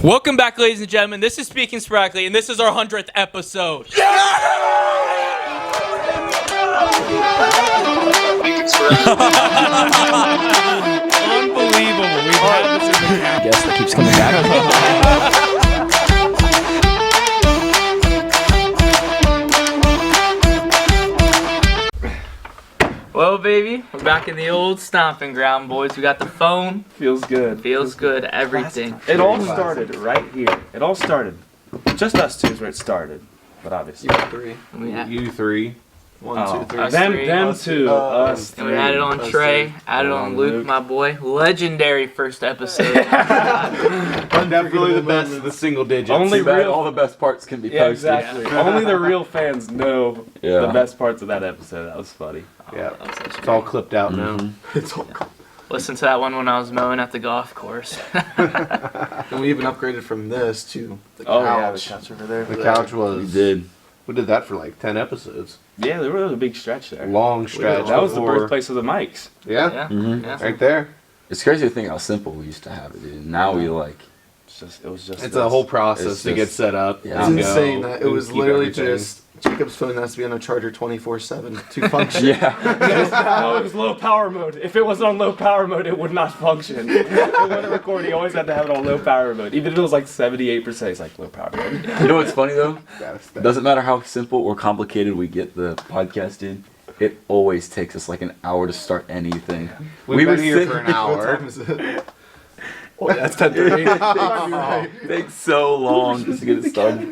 Welcome back, ladies and gentlemen. This is Speaking Sporadically, and this is our 100th episode. Unbelievable. We've had this in the camp. Guess that keeps coming back. Well, baby, we're back in the old stomping ground, boys. We got the phone. Feels good. Feels good, everything. It all started right here. It all started. Just us two is where it started. But obviously. You got three. You three. One, 2, 3. Us Them three. two. Us And we three. added on Trey, added on Luke, my boy. Legendary first episode. Definitely the best of the single digits. Only Too bad real- all the best parts can be Yeah, posted. exactly. Only the real fans know the best parts of that episode. That was funny. Yeah. It's all clipped out now. It's all Listen to that one when I was mowing at the golf course. And we even upgraded from this to the couch. Oh, yeah, the couch over there. The couch was. We did. We did that for like 10 episodes. Yeah, there was a big stretch there. Long stretch. That was the before- birthplace of the mics. Yeah? Yeah. Mm-hmm. Right there. It's crazy to think how simple we used to have it, dude. Now we like. It was just. It's a whole process It's to get just- set up. Yeah. and It's go insane that it and was keep literally everything. just Jacob's phone has to be on a charger 24/7 to function. Yeah. No, it was low power mode. If it wasn't on low power mode, it would not function. It wouldn't record. He always had to have it on low power mode. Even if it was like 78%, it's like low power mode. You know what's funny though? That's It doesn't matter how simple or complicated we get the podcast in. It always takes us like an hour to start anything. We've been were here sitting- for an hour. Oh, that's 10:30. It takes so long just to get it started.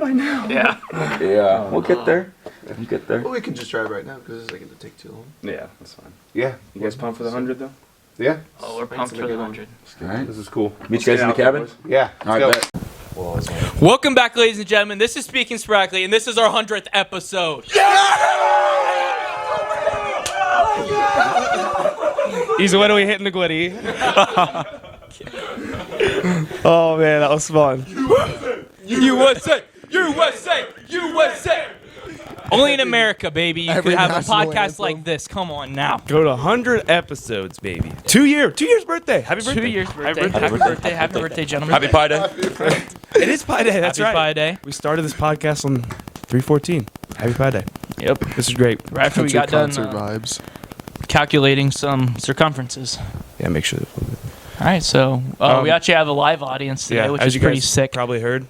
Yeah. Yeah, we'll get there. We'll get there. Well, we can just drive right now because it's not going to take too long. Yeah, that's fine. Yeah. You guys pumped for the 100 though? Yeah. Oh, we're pumped for the 100. All right. This is cool. Meet you guys in the cabin. Yeah. All Let's right. go. Bet. Welcome back, ladies and gentlemen. This is Speaking Sporadically, and this is our 100th episode. He's literally hitting the glitty. Oh man, that was fun. USA! USA! USA! Only in America, baby. You Every could have a national podcast anthem. like this. Come on now. Go to 100 episodes, baby. 2 years birthday. Happy birthday. 2 years birthday. Happy birthday. Happy birthday, gentlemen. Happy Pie Day. It is Pie Day. That's Happy right. Pie Day. We started this podcast on 3/14. Happy Pie Day. Yep. This is great. Right after we got done vibes. calculating some circumferences. Yeah, make sure. All right, so we actually have a live audience today, which as is you pretty guys sick. probably heard,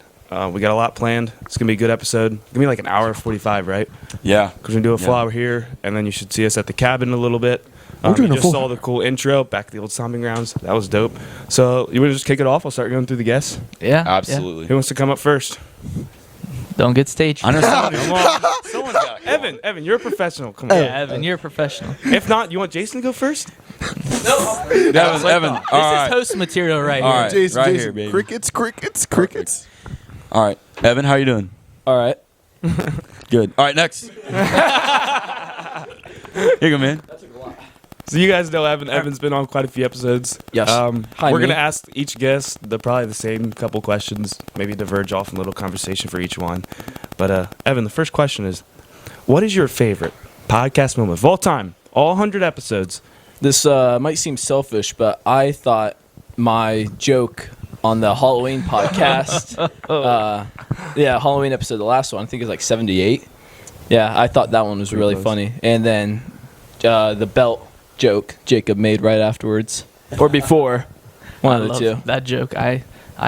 we got a lot planned. It's gonna be a good episode. It's gonna be like an hour 45, right? Yeah. Because we're gonna do a full hour here, and then you should see us at the cabin in a little bit. doing You a just full- saw the cool intro back to the old stomping grounds. That was dope. So you want to just kick it off? I'll start going through the guests. Yeah. Absolutely. Who wants to come up first? Yeah. Don't get staged. I know Someone's got Evan, you're a professional. Come on. Yeah, Evan, you're a professional. If not, you want Jason to go first? That was Evan. This is host material right All here. right. Jason, right Jason, here, baby. crickets. All right. Evan, how you doing? All right. Good. All right, next. Here you go, man. So you guys know Evan. Evan's been on quite a few episodes. Yes. Hi, we're me. gonna ask each guest probably the same couple questions, maybe diverge off in a little conversation for each one. But Evan, the first question is, what is your favorite podcast moment of all time? All 100 episodes. This might seem selfish, but I thought my joke on the Halloween podcast, Halloween episode, the last one, I think it was like 78. Yeah, I thought that one was really funny. And then the belt joke Jacob made right afterwards, or before, one of the two. That joke. I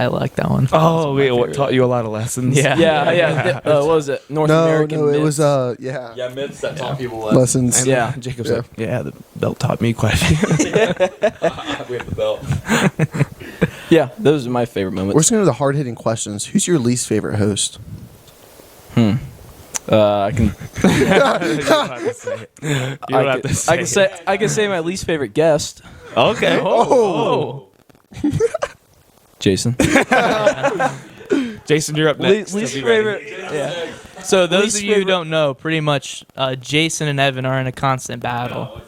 like that one. Oh, wait, what taught you a lot of lessons? Yeah. Yeah. What was it? North American No, it myths. was yeah. myths that taught people Lessons. And Yeah. Jacob's like, yeah, the belt taught me quite a few. We have the belt. Yeah, those are my favorite We're moments. just going to the hard-hitting questions. Who's your least favorite host? I can. You don't have to say it. I can say my least favorite guest, Okay. Oh. Jason. Jason, you're up next. Least So be ready. favorite. Yeah. So those Least of you who favorite- don't know, pretty much Jason and Evan are in a constant battle.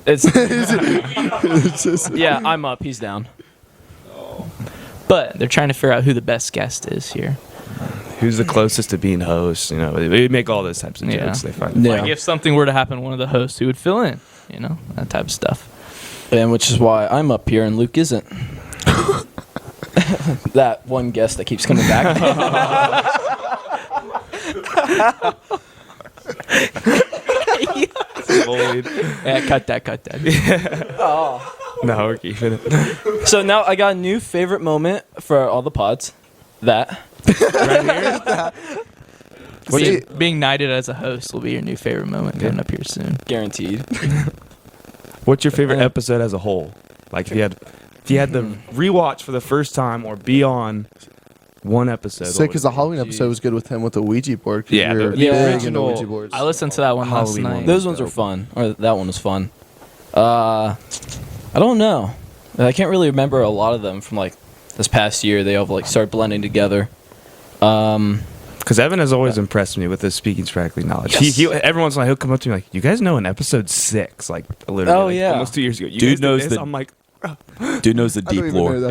It's It's just- yeah. I'm up. He's down. But they're trying to figure out who the best guest is here. Who's the closest to being host? You know, we make all those types of Yeah. jokes. They find. Yeah. Like if something were to happen, one of the hosts who would fill in, you know, that type of stuff. And which is why I'm up here and Luke isn't. that one guest that keeps coming back. Yeah, cut that. No, we're keeping it. So now I got a new favorite moment for all the pods. That. Being knighted as a host will be your new favorite moment coming up here soon. Guaranteed. What's your favorite episode as a whole? Like if you had to rewatch for the first time or be on one episode. Sick, because the Halloween episode was good with him with the Ouija board. 'Cause Yeah, we were the big into original- Ouija boards. I listened to that one last Halloween night. one. Those ones were fun. Or that one was fun. I don't know. I can't really remember a lot of them from like this past year. They all like started blending together. Because Evan has always impressed me with his speaking sporadically knowledge. Yes. He every once in a while he'll come up to me like, "You guys know in episode 6, like literally, Oh, like, yeah. almost 2 years ago, you Dude guys did knows this?" the- I'm like, Dude knows the I don't deep even lore. know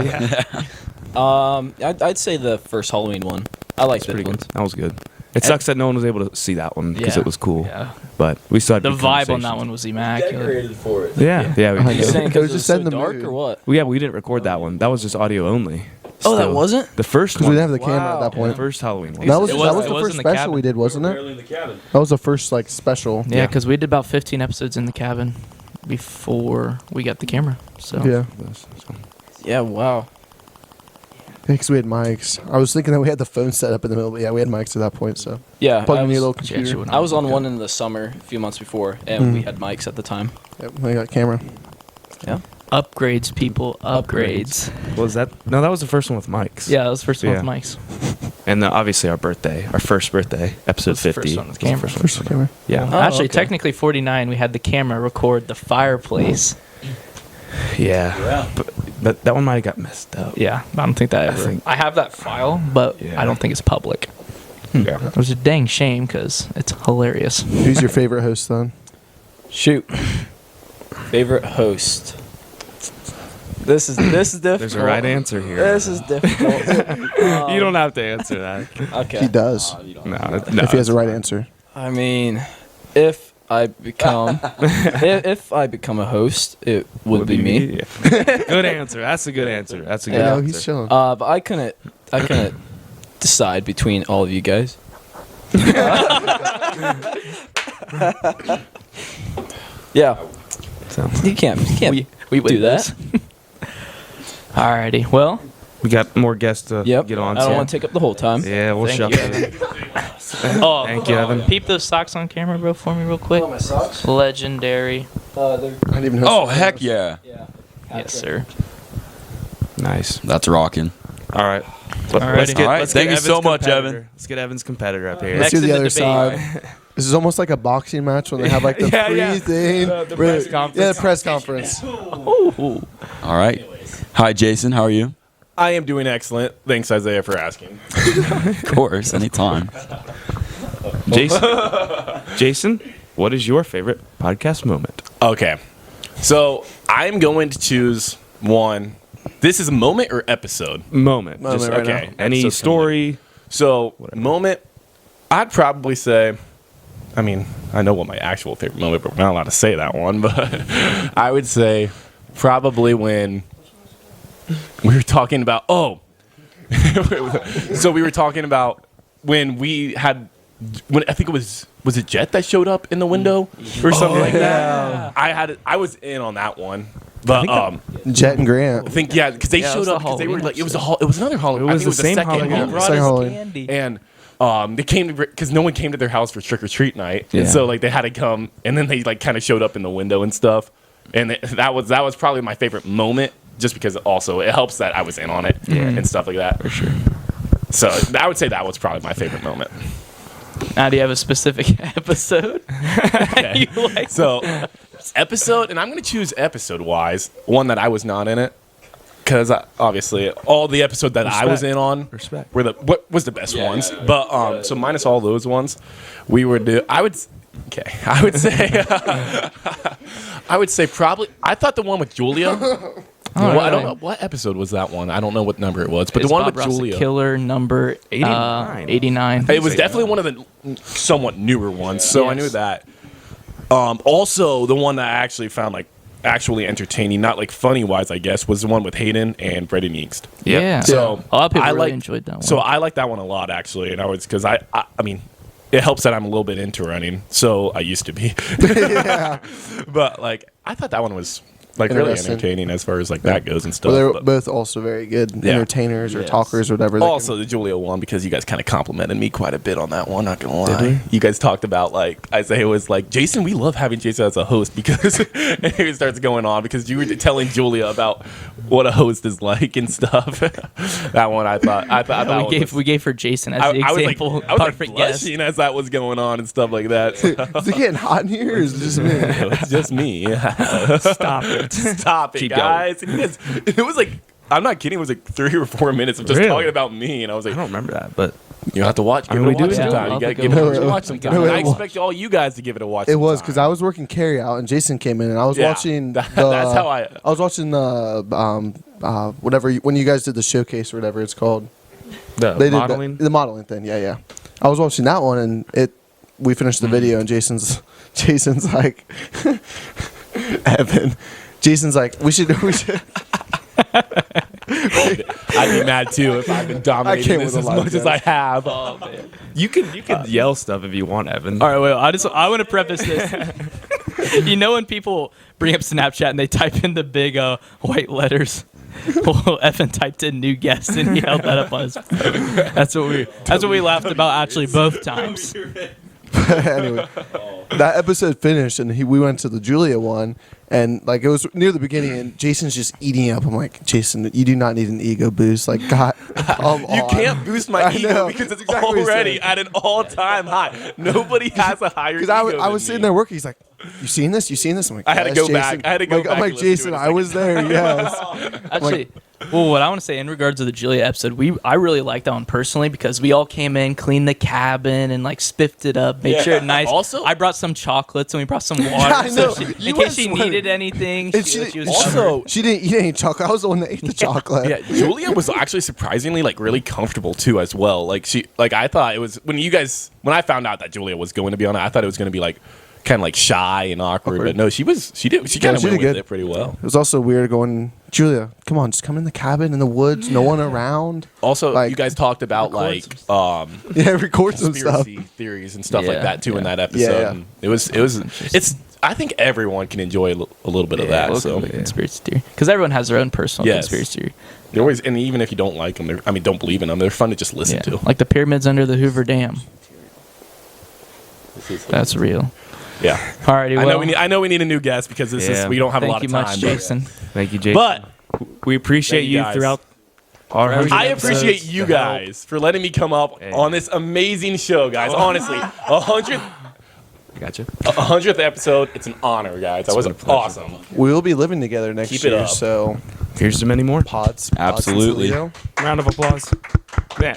that. I'd say the first Halloween one. I like that pretty one. good. That was good. It sucks that no one was able to see that one because Yeah. it was cool. Yeah. But we still had The good vibe on that conversations. one was immaculate. for it. Yeah, I we know. You did. saying It because was it was just so in the dark mood. or what? Well, yeah, we didn't record that one. That was just audio only. Oh, that Still. wasn't? The first Because one. we didn't have the camera at that The point. first Halloween one. That was It that was- was it the was first in the special cabin. we did, wasn't it? That was the first like special. Yeah, because we did about 15 episodes in the cabin before we got the camera. So Yeah. Yeah, wow. Because we had mics. I was thinking that we had the phone set up in the middle, but yeah, we had mics at that point. So Yeah, plugged I in a was, little She actually computer. went I was on okay. one in the summer a few months before, and we Mhm. had mics at the time. Yep, we got camera. upgrades, people, upgrades. Was that? No, that was the first one with mics. Yeah, that was the first one Yeah. with mics. And obviously our first birthday, episode Was the 50. first one with was the camera. first one. First camera. Yeah. Oh, Actually, okay. technically 49, we had the camera record the fireplace. Yeah. But that one might have got messed up. Yeah, I don't think that I ever. think- I have that file, but Yeah. I don't think it's public. Yeah. It was a dang shame because it's hilarious. Who's your favorite host then? Shoot. Favorite host. This is difficult. There's a right answer here. This is difficult. You don't have to answer that. Okay. He does. No, If he has the right answer. I mean, if I become if I become a host, it would be me. Yeah. Good answer. That's a good answer. That's a good Yeah. No, answer. he's chilling. But I couldn't decide between all of you guys. Yeah, So, you can't We do that. Alrighty. Well, we got more guests to Yep. get on I don't to. want to take up the whole time. Yeah, we'll Thank shuffle you. it. oh, Thank you, Evan. Peep those socks on camera, bro, for me, real quick. my socks. Legendary. I didn't even Oh, host heck yeah. Yeah. Yes, sir. Nice. That's rocking. All right. Alrighty. Let's get, All right, let's thank get you Evan's so much, competitor. Evan. Let's get Evan's competitor up here. Let's Next do in the the other debate. side. This is almost like a boxing match when they have like the Yeah, free yeah. thing. The Where- press conference. Yeah, the press conference. Ooh. All right. Hi, Jason. How are you? I am doing excellent. Thanks, Isaiah, for asking. Of course, anytime. Jason, what is your favorite podcast moment? Okay. So I'm going to choose one. This is a moment or episode? Moment. Moment Just, right okay. now. any Episode's story. So, moment, I'd probably say, I mean, I know what my actual favorite moment, but we're not allowed to say that one. But I would say probably when we were talking about, so we were talking about when we had, when I think it was it Jet that showed up in the window or something like that? I was in on that one. But Jet and Grant. I think because they Yeah, it showed was up the because they were Halloween like it was another Halloween. It I was think the same second Halloween. Halloween. Second Halloween. And they came to because no one came to their house for trick or treat night, Yeah. and so like they had to come, and then they like kind of showed up in the window and stuff, and that was probably my favorite moment, just because also it helps that I was in on it and stuff like that. For sure. So I would say that was probably my favorite moment. Now, do you have a specific episode? Okay. You like? So episode, and I'm gonna choose episode wise one that I was not in it. Because obviously, all the episode that I was in on Respect. were what was the best ones. But so minus all those ones, we would do. I would say I would say probably. I thought the one with Julia. Well, I don't know what episode was that one. I don't know what number it was, but It's the one Bob with Ross, the Julia. Killer number 89. 89. It was definitely one of the somewhat newer ones, so I knew Yes. that. Also, the one that I actually found like actually entertaining, not like funny wise, I guess, was the one with Hayden and Brendan East. Yeah. So A lot of people I really like- enjoyed that one. So I like that one a lot, actually, and I was because I mean, it helps that I'm a little bit into running, so I used to be. But like, I thought that one was like really Interesting. entertaining as far as like that goes and stuff. Well, they're but- both also very good Yeah. entertainers or Yes. talkers or whatever. They Also, the Julia one because you guys kind of complimented me quite a bit on that one. Not gonna lie, you guys talked about like Isaiah was like, Jason, we love having Jason as a host because and here it starts going on because you were telling Julia about what a host is like and stuff. That one I thought Yeah, we gave her Jason as the example. I was like perfect guest. blushing as that was going on and stuff like that. So. is it getting hot in here? Or is it just me? It's just me. Yeah. Stop it. Stop it, Keep guys. And you guys. It was like, I'm not kidding. It was like 3 or 4 minutes of just Really? talking about me, and I was I like, don't remember that, but you have to watch. I Give mean, it a we watch do it. sometime. I'll You gotta have to give go it a watch watch it. sometime. No, And I it was- expect all you guys to give it a watch. It was sometime. because I was working carry out and Jason came in and I was Yeah, watching. that's how I. was watching the when you guys did the showcase or whatever it's called. the They modeling. did the modeling thing. Yeah. I was watching that one and we finished the video and Jason's like Evan. Jason's like we should. I'd be mad too if I've been dominating came this with a as lot of much as I jokes. have. Oh, man. You could yell stuff if you want, Evan. All right, wait. I want to preface this. You know when people bring up Snapchat and they type in the big white letters? Well, Evan typed in new guest and he held that up on his phone. That's what we laughed about actually both times. Anyway, that episode finished and we went to the Julia one and like it was near the beginning and Jason's just eating up. I'm like, Jason, you do not need an ego boost. Like, God, come You on. can't boost my I ego know. because it's That's exactly what he already said. at an all-time high. Nobody has a higher ego. Because I was than sitting me. there working. He's like, "You seen this? You seen this?" I'm like, I had to "Yes, go Jason." back. I had to go back I'm like, and listen to Jason, it a I was there. Yes. Actually, well, what I want to say in regards to the Julia episode, I really liked that one personally because we all came in, cleaned the cabin, and like spiffed it up, made sure it nice. Also- I brought some chocolates and we brought some water I know. in You case were she sweating. needed anything. And She was also- she didn't eat any chocolate. I was the one that ate the chocolate. Yeah, Julia was actually surprisingly like really comfortable too as well. Like I thought it was when I found out that Julia was going to be on it, I thought it was going to be like kind of like shy and awkward, but no, she kind of she went did with good. it pretty well. It was also weird going, Julia, come on, just come in the cabin in the woods, no one around. Also, Like, you guys talked about like Yeah, record some stuff. conspiracy theories and stuff like Yeah, that too in yeah. that episode. Yeah. And it's I think everyone can enjoy a little bit of that. So conspiracy theory because everyone has their own personal Yes. conspiracy theory. they're always, and even if you don't like them, don't believe in them, they're fun to just listen Yeah, to. like the pyramids under the Hoover Dam. That's real. Yeah, Alrighty, well, I know we need a new guest because this Yeah. is we don't have a thank lot you of time. much, but- Jason. Thank you, Jason. But we appreciate Thank you you guys. throughout our 100 I episodes, appreciate you the help. guys for letting me come up on this amazing show, guys. Honestly, 100th I gotcha. 100th episode. It's an honor, guys. That was been a pleasure. awesome. We'll be living together next Keep it year, up. so Here's to many more. pods. Absolutely. Pods and Round of applause. Man,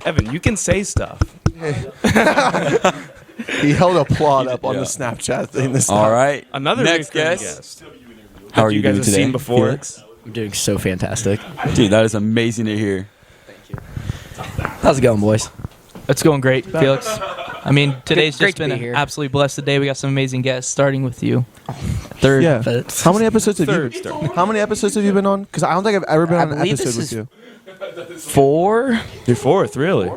Evan, you can say stuff. Toledo. He held a plot up on Yeah. the Snapchat thing this All time. right. Another next recurring guest. How are you you guys doing have today? seen before. Felix? I'm doing so fantastic. Dude, that is amazing to hear. How's it going, boys? It's going great, Felix. I mean, today's Great just to been be an here. absolutely blessed day. We got some amazing guests, starting with you. Third. Yeah. But How many episodes have Third you? start. How many episodes have you been on? Because I don't think I've ever been I on an believe episode this with is- you. 4? You're fourth, really?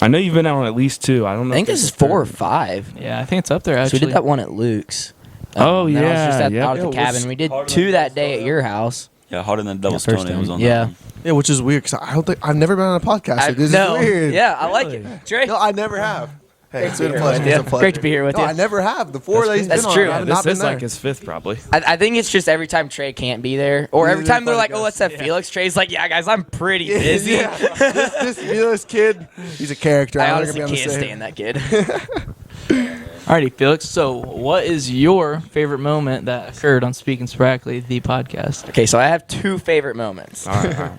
I know you've been out on at least 2. I don't know. I if think this there's is a 4 or third. 5. Yeah, I think it's up there So actually. we did that one at Luke's. Oh, and then I was just yeah, out yep. at the cabin. We did 2 that day at your house. Yeah, Harder Than the Devil's first Toenails time. on Yeah. that one. Yeah, which is weird because I don't think I've never been on a podcast. So this no. is weird. Yeah, I like it. Trey, No, I never have. Hey, it's been a here pleasure. with It's you. a pleasure. Great to be here with No, you. I never have. The 4 that he's That's been on, true. I've This not been is there. like his 5th, probably. I think it's just every time Trey can't be there, or every Neither time they're like, podcast. "Oh, let's have Felix." Trey's like, "Yeah, guys, I'm pretty busy." Yeah. this Felix kid, he's a character. I I'm not honestly gonna be can't on the stand that kid. Alrighty, Felix. So, what is your favorite moment that occurred on Speaking Sporadically, the podcast? Okay, so I have 2 favorite moments. All right.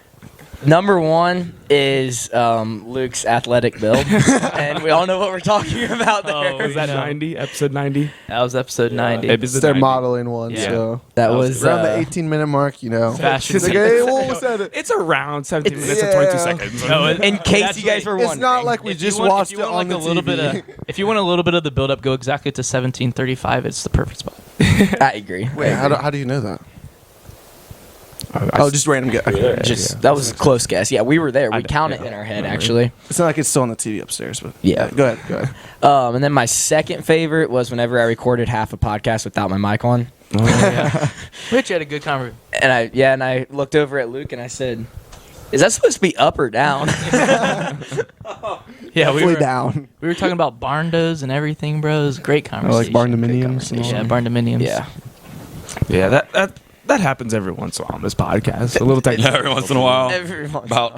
Number 1 is Luke's athletic build, and we all know what we're talking about there. Oh, Was that No. 90? Episode 90? That was episode 90. Maybe It's their modeling one, Yeah. so That That was was around the 18-minute mark, you know. Fashion It's like, week. hey, what was that? It's around 17 It's- minutes and yeah. 22 seconds. No, in case That's you guys right. were It's wondering. not like we If just you want- watched if it you want on like the a little TV. bit of, if you want a little bit of the build up, go exactly to 17:35. It's the perfect spot. I agree. Wait, how do you know that? Oh, just random guess. Okay. That was a close guess. Yeah, we were there. We count it in our head, actually. It's not like it's still on the TV upstairs, but Yeah. Go ahead. And then my second favorite was whenever I recorded half a podcast without my mic on. We actually had a good conversation. And I looked over at Luke and I said, "Is that supposed to be up or down?" Yeah, Hopefully down. we were talking about barn doors and everything, bro. It was a great I conversation. like barn dominiums. and all Yeah, that. barn dominiums. Yeah. Yeah, that happens every once in a while on this podcast. A little technical. Yeah, every once in a while. Every once About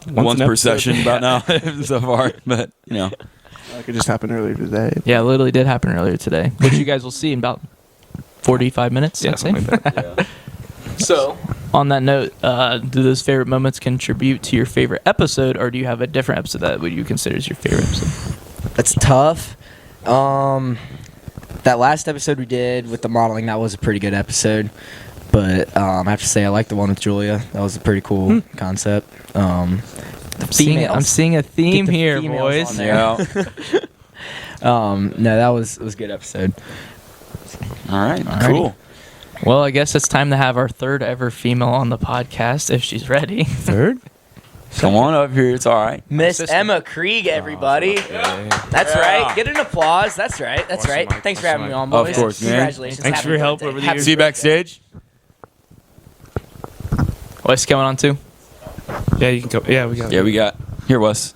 Once once an per episode. session about now so far. But, Like it just happened earlier today. Yeah, it literally did happen earlier today, which you guys will see in about 45 minutes. Yeah, I'd say. something like that. So, On that note, do those favorite moments contribute to your favorite episode, or do you have a different episode that would you consider as your favorite episode? that's tough. That last episode we did with the modeling, that was a pretty good episode. But I have to say, I like the one with Julia. That was a pretty cool concept. The I'm seeing a theme Get the here, females boys. on there. No, that was a good episode. all right, Alrighty. cool. Well, I guess it's time to have our third ever female on the podcast, if she's ready. Third? Come on up here. It's all right. Miss sister. Emma Krieg, everybody. That's right. Get an applause. That's right. That's right. Thanks for having me on, boys. Of course, man. Congratulations. Thanks Happy for your help birthday. over the Happy years. See you backstage. What's coming on too? Yeah, you can go. Yeah, we got Yeah, we got. Here, Wes.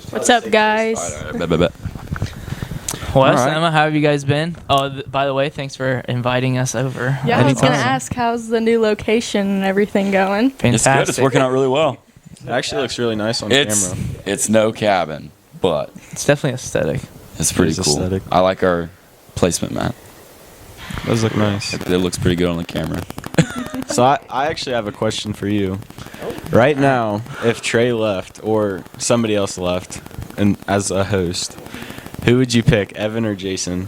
What's up, guys? All right, bet. Wes, All right. Emma, how have you guys been? Oh, by the way, thanks for inviting us over. Yeah, I was Anytime. gonna ask how's the new location and everything going. It's good. Fantastic. It's working out really well. It actually looks really nice on It's camera. it's no cabin, but It's definitely aesthetic. it's pretty is cool. aesthetic. I like our placement, Matt. Does look nice. It looks pretty good on the camera. So I actually have a question for you. Right now, if Trey left or somebody else left, and as a host, who would you pick, Evan or Jason?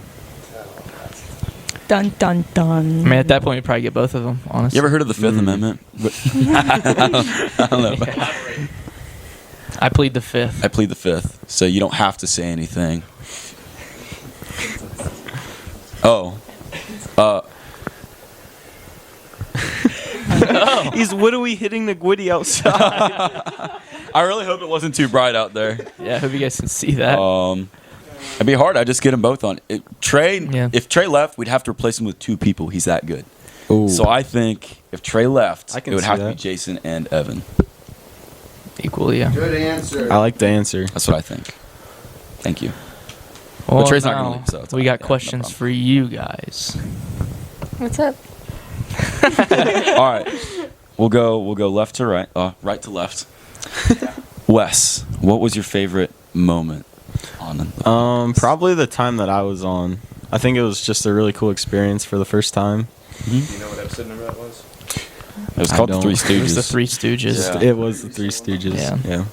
Dun dun dun. I mean, at that point, we'd probably get both of them, honestly. You ever heard of the Fifth Amendment? I don't know. I plead the fifth. I plead the Fifth, so you don't have to say anything. Oh. He's widowy hitting the gwitty outside. I really hope it wasn't too bright out there. Yeah, I hope you guys can see that. It'd be hard. I just get them both on. Trey, Yeah. if Trey left, we'd have to replace him with two people. He's that good. Ooh. So I think if Trey left, I it can would see have to that. be Jason and Evan. Equally, yeah. Good answer. I like the answer. That's what I think. Thank you. Well, Trey's not gonna now leave, so it's we all got right. Yeah, no questions problem. for you guys. What's up? All right, we'll go left to right, right to left. Wes, what was your favorite moment on the Probably the time that I was on. I think it was just a really cool experience for the first time. Do you know what episode number that was? It was I called the don't. Three It was the Stooges. Three Stooges. Yeah. It was the Three Stooges. Yeah. Yeah.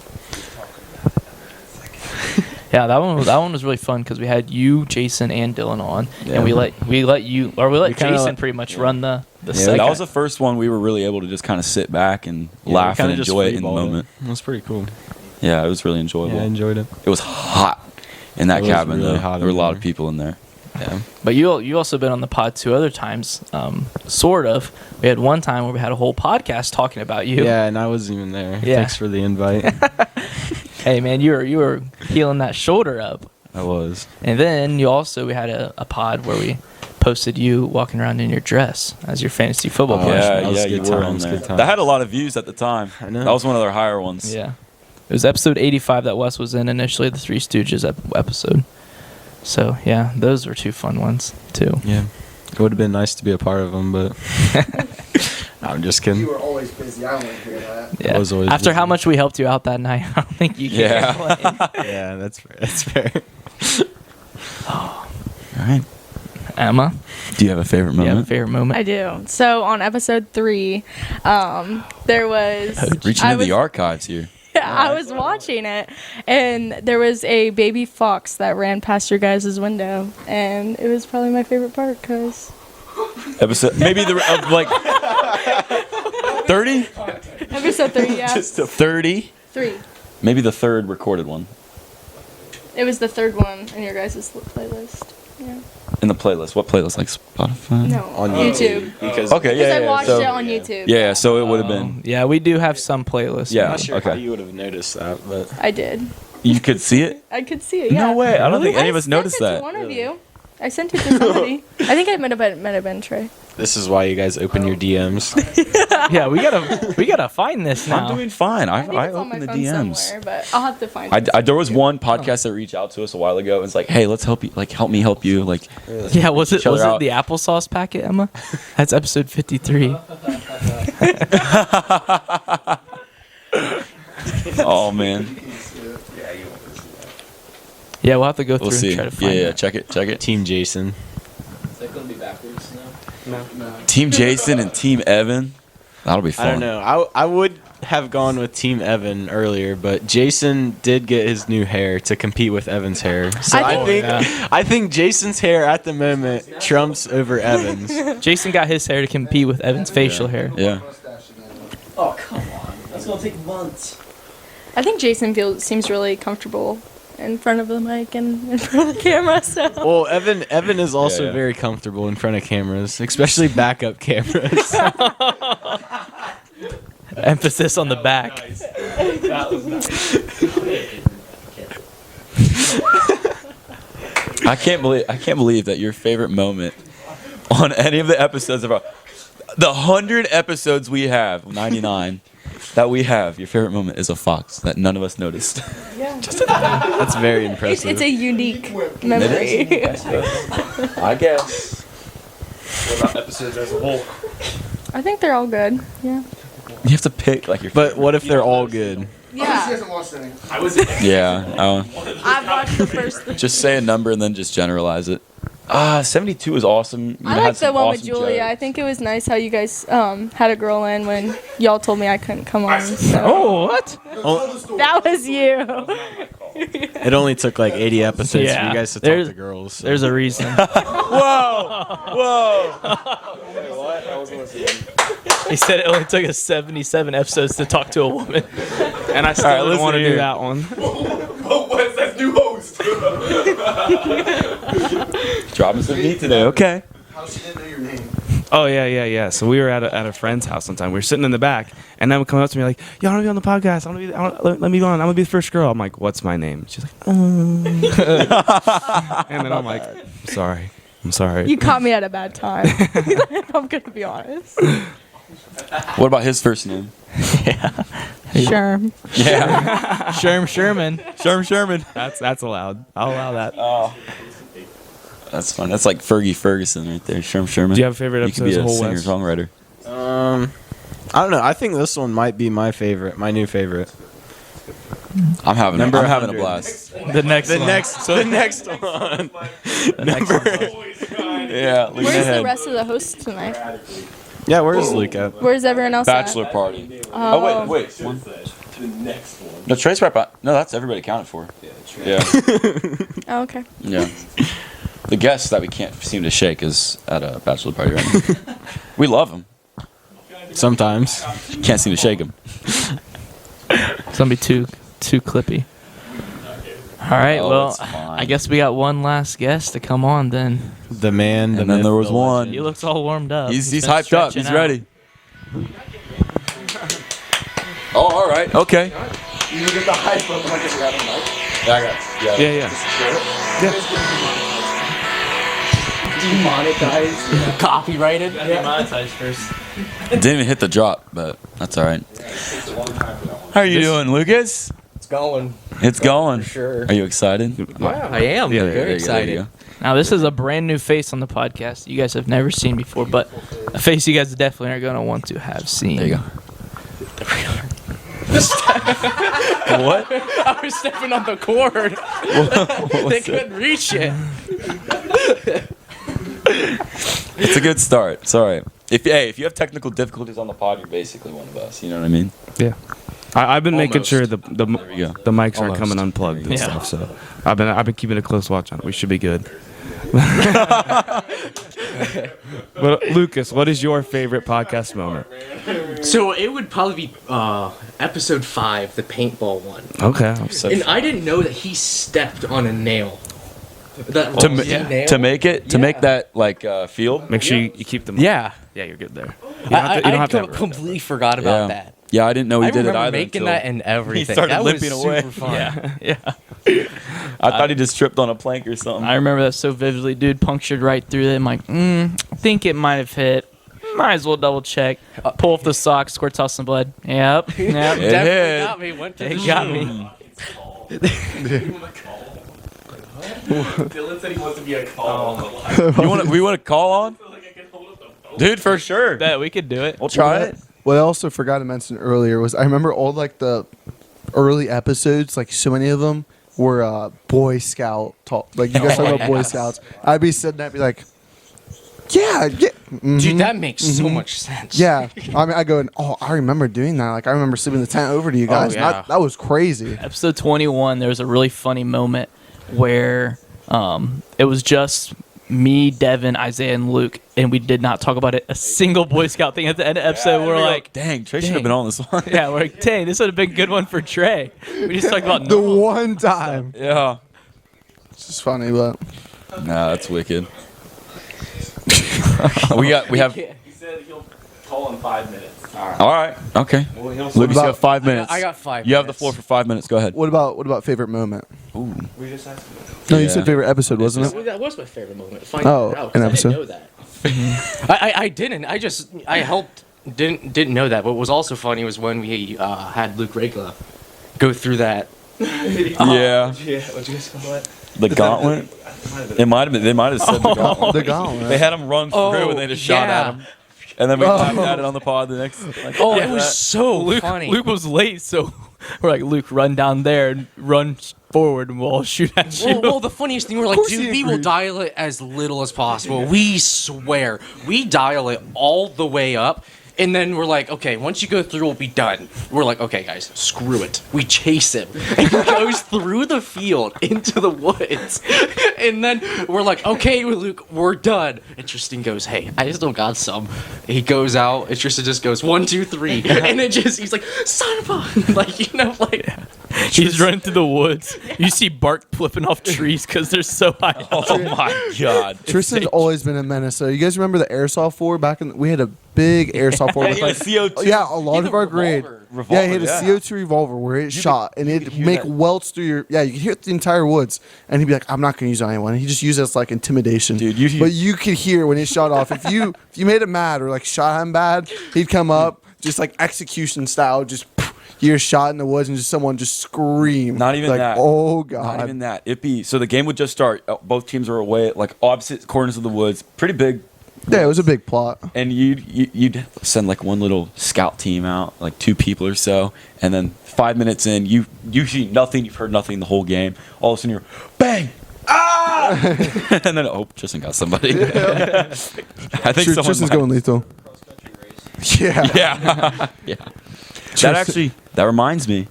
Yeah, that one was really fun because we had you, Jason, and Dylan on, Yeah. and we let We kinda Jason let- pretty much run the Yeah, segment. that was the first one we were really able to just kind of sit back and laugh and enjoy it in the moment. It was pretty cool. Yeah, it was really enjoyable. Yeah, I enjoyed it. It was hot in that It was cabin really though. hot There were a in lot there. of people in there. Yeah. But you also been on the pod 2 other times, sort of. We had one time where we had a whole podcast talking about you. Yeah, and I wasn't even there. Yeah. Thanks for the invite. Hey man, you were healing that shoulder up, I was. and then we had a pod where we posted you walking around in your dress as your fantasy football Oh, player. that Yeah, was yeah, you good were on times, there. good times. That had a lot of views at the time. I know. That was one of their higher ones. Yeah. It was episode 85 that Wes was in initially, the Three Stooges episode. So, yeah, those were two fun ones, too. Yeah. It would have been nice to be a part of them, but I'm just kidding. You were always busy. I want to hear that. Yeah. was always After busy. how much we helped you out that night, I don't think you can Yeah. complain. Yeah, that's fair. That's fair. All right. Emma, Do you have a favorite you have a moment? favorite moment? I do. So on episode 3, there was Reaching I into the was- archives here. I was watching it, and there was a baby fox that ran past your guys' window, and it was probably my favorite part because Episode maybe like 30? episode 3, yeah, 30? 3. Maybe the third recorded one. It was the third one in your guys' playlist. Yeah. In the playlist. What playlist? Like Spotify? No, on YouTube. Because Okay, Because yeah, I yeah. watched So, it on YouTube. yeah, so it would have been. Yeah, we do have some playlists. Yeah. I'm not sure okay. how you would have noticed that, but I did. You could see it? I could see it. Yeah. No way. I don't think any of us I noticed sent it that. to one of you. I sent it to somebody. I think it might have been Trey. this is why you guys open your DMs. Yeah, we gotta find this now. I'm doing fine. I think I it's on my opened the phone DMs. somewhere, but I'll have to find it. There was one podcast that reached out to us a while ago. It's like, hey, let's help you. Like, help me help you. Like, Yeah, was it Each other out. the applesauce packet, Emma? That's episode 53. oh man, Yeah, we'll have to go through we'll see. and try to find Yeah, it. check it. Team Jason. Is that going to be backwards now? Team Jason and Team Evan. That'll be fun. I don't know. I would have gone with Team Evan earlier, but Jason did get his new hair to compete with Evan's hair. So I think Jason's hair at the moment trumps over Evan's. Jason got his hair to compete with Evan's facial hair. Yeah. Oh, come on. That's going to take months. I think Jason seems really comfortable in front of the mic and in front of the camera. So Well, Evan is also Yeah. very comfortable in front of cameras, especially backup cameras. Emphasis on the back. I can't believe that your favorite moment on any of the episodes of the 100 episodes we have, 99 that we have, your favorite moment is a fox that none of us noticed. That's very impressive. it's a unique memory. I guess. What about episodes as a whole? I think they're all good. Yeah. You have to pick like your. But what if they're all good? Yeah. hasn't watched any. Yeah. I've watched the first three. Just say a number and then just generalize it. 72 is awesome. You I had like the some one with awesome Julia. jokes. I think it was nice how you guys had a girl in when y'all told me I couldn't come on. So. Oh, what? That was you. It only took like 80 episodes for Yeah. you guys to talk There's- to girls. So. There's a reason. He said it only took us 77 episodes to talk to a woman. And I still All right, don't listen want to here. do that one. Dropping some heat today. Okay. How she didn't know your name? Oh yeah. So we were at a friend's house one time. We were sitting in the back, and then would come up to me like, "Yo, I want to be on the podcast. Let me go on. I'm gonna be the first girl." I'm like, "What's my name?" She's like, and then I'm like, I'm sorry. You caught me at a bad time. I'm gonna be honest. What about his first name? Sure. Yeah. Sherman. Sherman. That's allowed. I'll allow that. That's fun. That's like Fergie Ferguson right there. Sherman. Do you have a favorite You episode could be as a a whole, singer Wes? songwriter. I don't know. I think this one might be my favorite, my new favorite. I'm having a 100. blast. The next one. The next one. Yeah. Look Where's the ahead. rest of the hosts tonight? Yeah, where's Luke at? Where's everyone else Bachelor at? party. Oh wait. One. No, Trey's right by. No, that's everybody accounted for. Yeah. Oh, okay. Yeah. The guest that we can't seem to shake is at a bachelor party right now. We love him. Sometimes. Can't seem to shake him. It's gonna be too clippy. All right, Oh, well, it's fine. I guess we got one last guest to come on then. The man, the And then myth, there was the one. legend. He looks all warmed up. He's been hyped up. stretching He's out. ready. Oh, all right. Okay. You get the hype up like it's got a mic. Yeah, I got it. Yeah. Demonetized. Copyrighted. Monetize first. Didn't even hit the drop, but that's all right. How are you doing, Lucas? It's going. It's going. Sure. Are you excited? I am. Yeah, Very There you go, excited. Now this is a brand new face on the podcast you guys have never seen before, but a face you guys definitely are gonna want to have seen. There you go. What? I was stepping on the cord. They couldn't reach it. It's a good start. It's all right. If you have technical difficulties on the pod, you're basically one of us. You know what I mean? Yeah. I've been making Almost. sure the we go. the mics aren't Almost. coming unplugged and Yeah. stuff. So I've been keeping a close watch on it. We should be good. But Lucas, what is your favorite podcast moment? So it would probably be episode 5, the paintball one. Okay. And I didn't know that he stepped on a nail. to make that like field. Make sure you keep them. Yeah. Yeah, you're good there. You don't have to have to have it. completely forgot about that. Yeah, I didn't know he I did it remember either. making until that and everything. He started that limping was away. super fun. Yeah. I thought he just tripped on a plank or something. I remember that so vividly. Dude punctured right through it. I'm like, I think it might have hit. Might as well double check. Pull off the sock, squirts out some blood. Yep. It Definitely hit. got me. Went to It the got gym. me. Dylan said he wants to be a call on We want to call on? Dude, for sure. Bet we could do it. We'll try it. What I also forgot to mention earlier was I remember all like the early episodes, like so many of them were Boy Scout talk. Like you guys talk about Boy Scouts. I'd be sitting there, I'd be like, yeah. Dude, that makes so much sense. Yeah, I mean, I go, I remember doing that. Like, I remember sleeping in the tent over to you guys. yeah. That was crazy. Episode 21, there was a really funny moment where it was just me, Devin, Isaiah, and Luke, and we did not talk about it. A single Boy Scout thing at the end of the episode. We're like, dang, Trey should have been on this one. yeah, we're like, dang, this would have been a good one for Trey. We just talked about The normal one time. Yeah. It's just funny, but Nah, that's wicked. we have. He said he'll call in 5 minutes. All right. Okay. Lucas, you have 5 minutes. I got 5 You have the minutes. floor for 5 minutes. Go ahead. what about favorite moment? Ooh. We just asked No, you Yeah. said favorite episode, wasn't it? That was my favorite moment. Oh, an episode. I didn't know that. I didn't. I helped. Didn't know that. What was also funny was when we had Luke Regla go through that. Yeah. What'd you guys call it? The gauntlet. It might have been. They might have said the gauntlet. The gauntlet. They had him run through and they just shot yeah. at him. And then we laughed at it on the pod the next. Like, Oh, yeah. it was so Luke, funny. Luke was late, so we're like, Luke, run down there and run forward, and we'll all shoot at you. Well, the funniest thing, we're like, course dude, he we will agreed. dial it as little as possible. We swear. We dial it all the way up. And then we're like, okay, once you go through, we'll be done. We're like, okay, guys, screw it. We chase him. And he goes through the field into the woods. And then we're like, okay, Luke, we're done. And Tristan goes, hey, I still got some. He goes out, and Tristan just goes, 1, 2, 3. And it just, he's like, son of a, like, you know, like. He's running through the woods. You see bark flipping off trees because they're so high. Oh my god. Tristan's always been a menace. So you guys remember the airsoft floor back in? We had a big airsoft floor with like CO2. yeah, a lot of our grade. Revolver. Yeah, he had a CO2 revolver where it shot and it'd make welts through your. Yeah, you could hear it the entire woods, and he'd be like, "I'm not going to use it on anyone." He just used it as like intimidation. Dude, but you could hear when it shot off. If you made him mad or like shot him bad, he'd come up just like execution style, just. You're shot in the woods and just someone just scream. Not even like, that. Oh god. Not even that. It'd be so the game would just start. Both teams are away at like opposite corners of the woods. Pretty big. Yeah, it was a big plot. And you'd send like one little scout team out, like 2 people or so, and then 5 minutes in, you see nothing. You've heard nothing the whole game. All of a sudden, you're bang. Ah! And then Tristan got somebody. I think someone Tristan's might- going lethal. Yeah. Yeah. Yeah. That reminds me.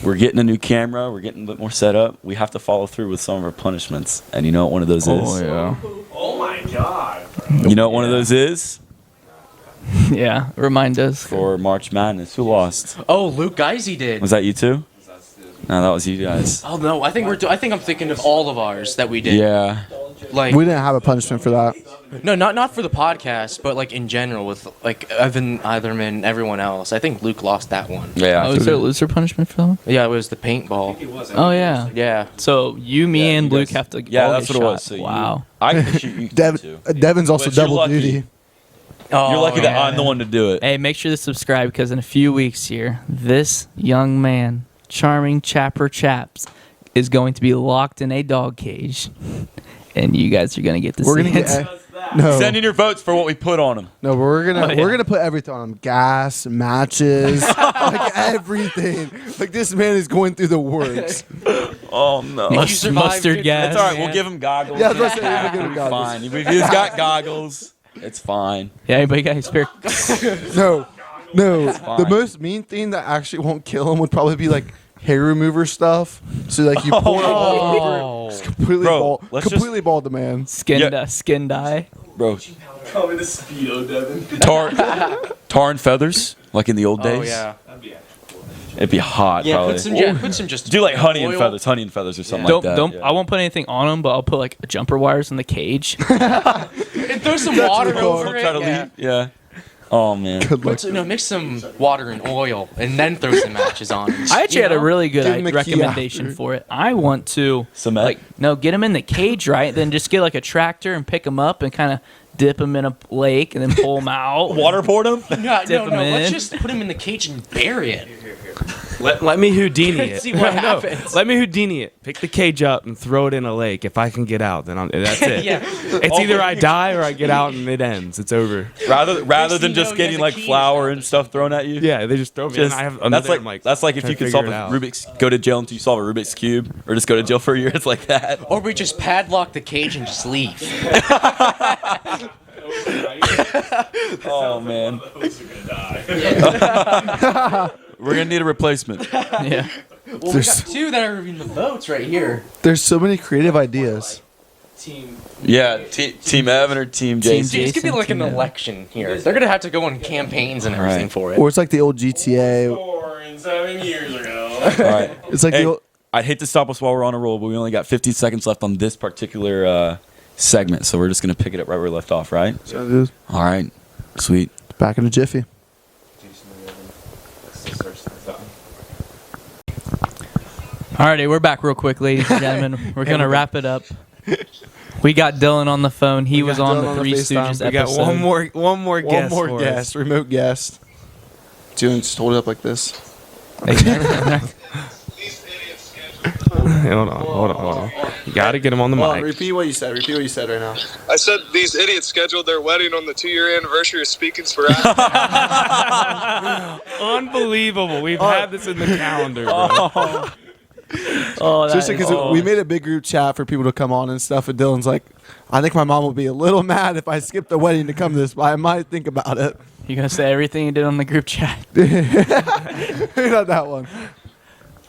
We're getting a new camera. We're getting a bit more set up. We have to follow through with some of our punishments. And you know what one of those is? yeah. Oh my god. You know what one of those is? Yeah, remind us. For March Madness. Who lost? Oh, Luke Geisy did. Was that you two? No, that was you guys. Oh no, I think I'm thinking of all of ours that we did. Yeah. Like We didn't have a punishment for that. no, not for the podcast, but like in general with like Evan Eitherman, everyone else. I think Luke lost that one. Yeah. Oh, is there a loser punishment for that one? Yeah, it was the paintball. Oh, yeah. Yeah. So you, me, Yeah, and you Luke guys- have to Yeah, all that's get what it was. shot. So you- Wow. I can shoot you too. Devin's also But you're double lucky. duty. Oh, You're lucky that yeah. I'm the one to do it. Hey, make sure to subscribe because in a few weeks here, this young man, charming Chapper Chaps, is going to be locked in a dog cage. And you guys are going to get to We're see gonna it. get no, Send in your votes for what we put on him. no, but we're Oh, gonna put everything on him. Gas, matches, like everything. Like this man is going through the works. Oh no. If you survive Mustard 50 gas. It's all right. man. We'll give him goggles. Yeah, I was about to say, we'll give him It's goggles. fine. If he's got goggles, it's fine. Yeah, anybody got a spare? No. The fine. most mean thing that actually won't kill him would probably be like hair remover stuff. So like you pour it all over, just completely Bro, bald, let's just- completely bald the man. Skin dye. Bro, Come in a Speedo, Devin. tar and feathers, like in the old days. Oh yeah. It'd be hot. Yeah, probably. put some just Do like honey and oil. feathers or something Don't like that. don't. yeah. I won't put anything on them, but I'll put like jumper wires in the cage. And throw some water over it. Try to leave. Yeah. Oh man. Mix some water and oil, and then throw some matches on. I actually had a really good Give 'em a key recommendation after. for it. I want to Cement? get them in the cage, right? Then just get like a tractor and pick them up and kind of dip them in a lake and then pull them out. Waterboard them? No, Dip 'em Let's in. just put them in the cage and bury it. Let me Houdini it. See what happens. Let me Houdini it. Pick the cage up and throw it in a lake. If I can get out, then that's it. Yeah. It's either I die or I get out and it ends. It's over. Rather Next than thing just you know, he getting has a like key flour and and stuff thrown at you. Yeah, they just throw me. Just, and I have that's another, like that's like if trying you to could solve figure a it out. Rubik's, go to jail until you solve a Rubik's cube, or just go to jail for a year. It's like that. Or we just padlock the cage and just leave. Oh man. We're gonna need a replacement. Yeah. Well, we got two that are in the votes right here. There's so many creative ideas. Yeah, Team Evan or Team Team Jason. It's gonna be Jason, like an Team Evan. election here. They're gonna have to go on campaigns and everything Right. for it. Or it's like the old GTA. 4 and 7 years ago. All right. It's like Hey, the old, I'd hate to stop us while we're on a roll, but we only got 15 seconds left on this particular segment, so we're just gonna pick it up right where we left off, right? All right. Sweet. back in a jiffy. Alrighty, we're back real quick, ladies and gentlemen. We're gonna wrap it up. We got Dylan on the phone. He was on the Three Stooges We got episode. one more guest. One more for us. guest, remote guest. Julian, just hold it up like this. Hold on. You gotta get him on the mic. Repeat what you said. Repeat what you said right now. I said these idiots scheduled their wedding on the 2-year anniversary of Speaking Sporadically. Unbelievable. We've had this in the calendar, bro. Oh, that Just is- because we made a big group chat for people to come on and stuff, and Dylan's like, I think my mom will be a little mad if I skip the wedding to come to this, but I might think about it. You're gonna say everything you did on the group chat. Not that one.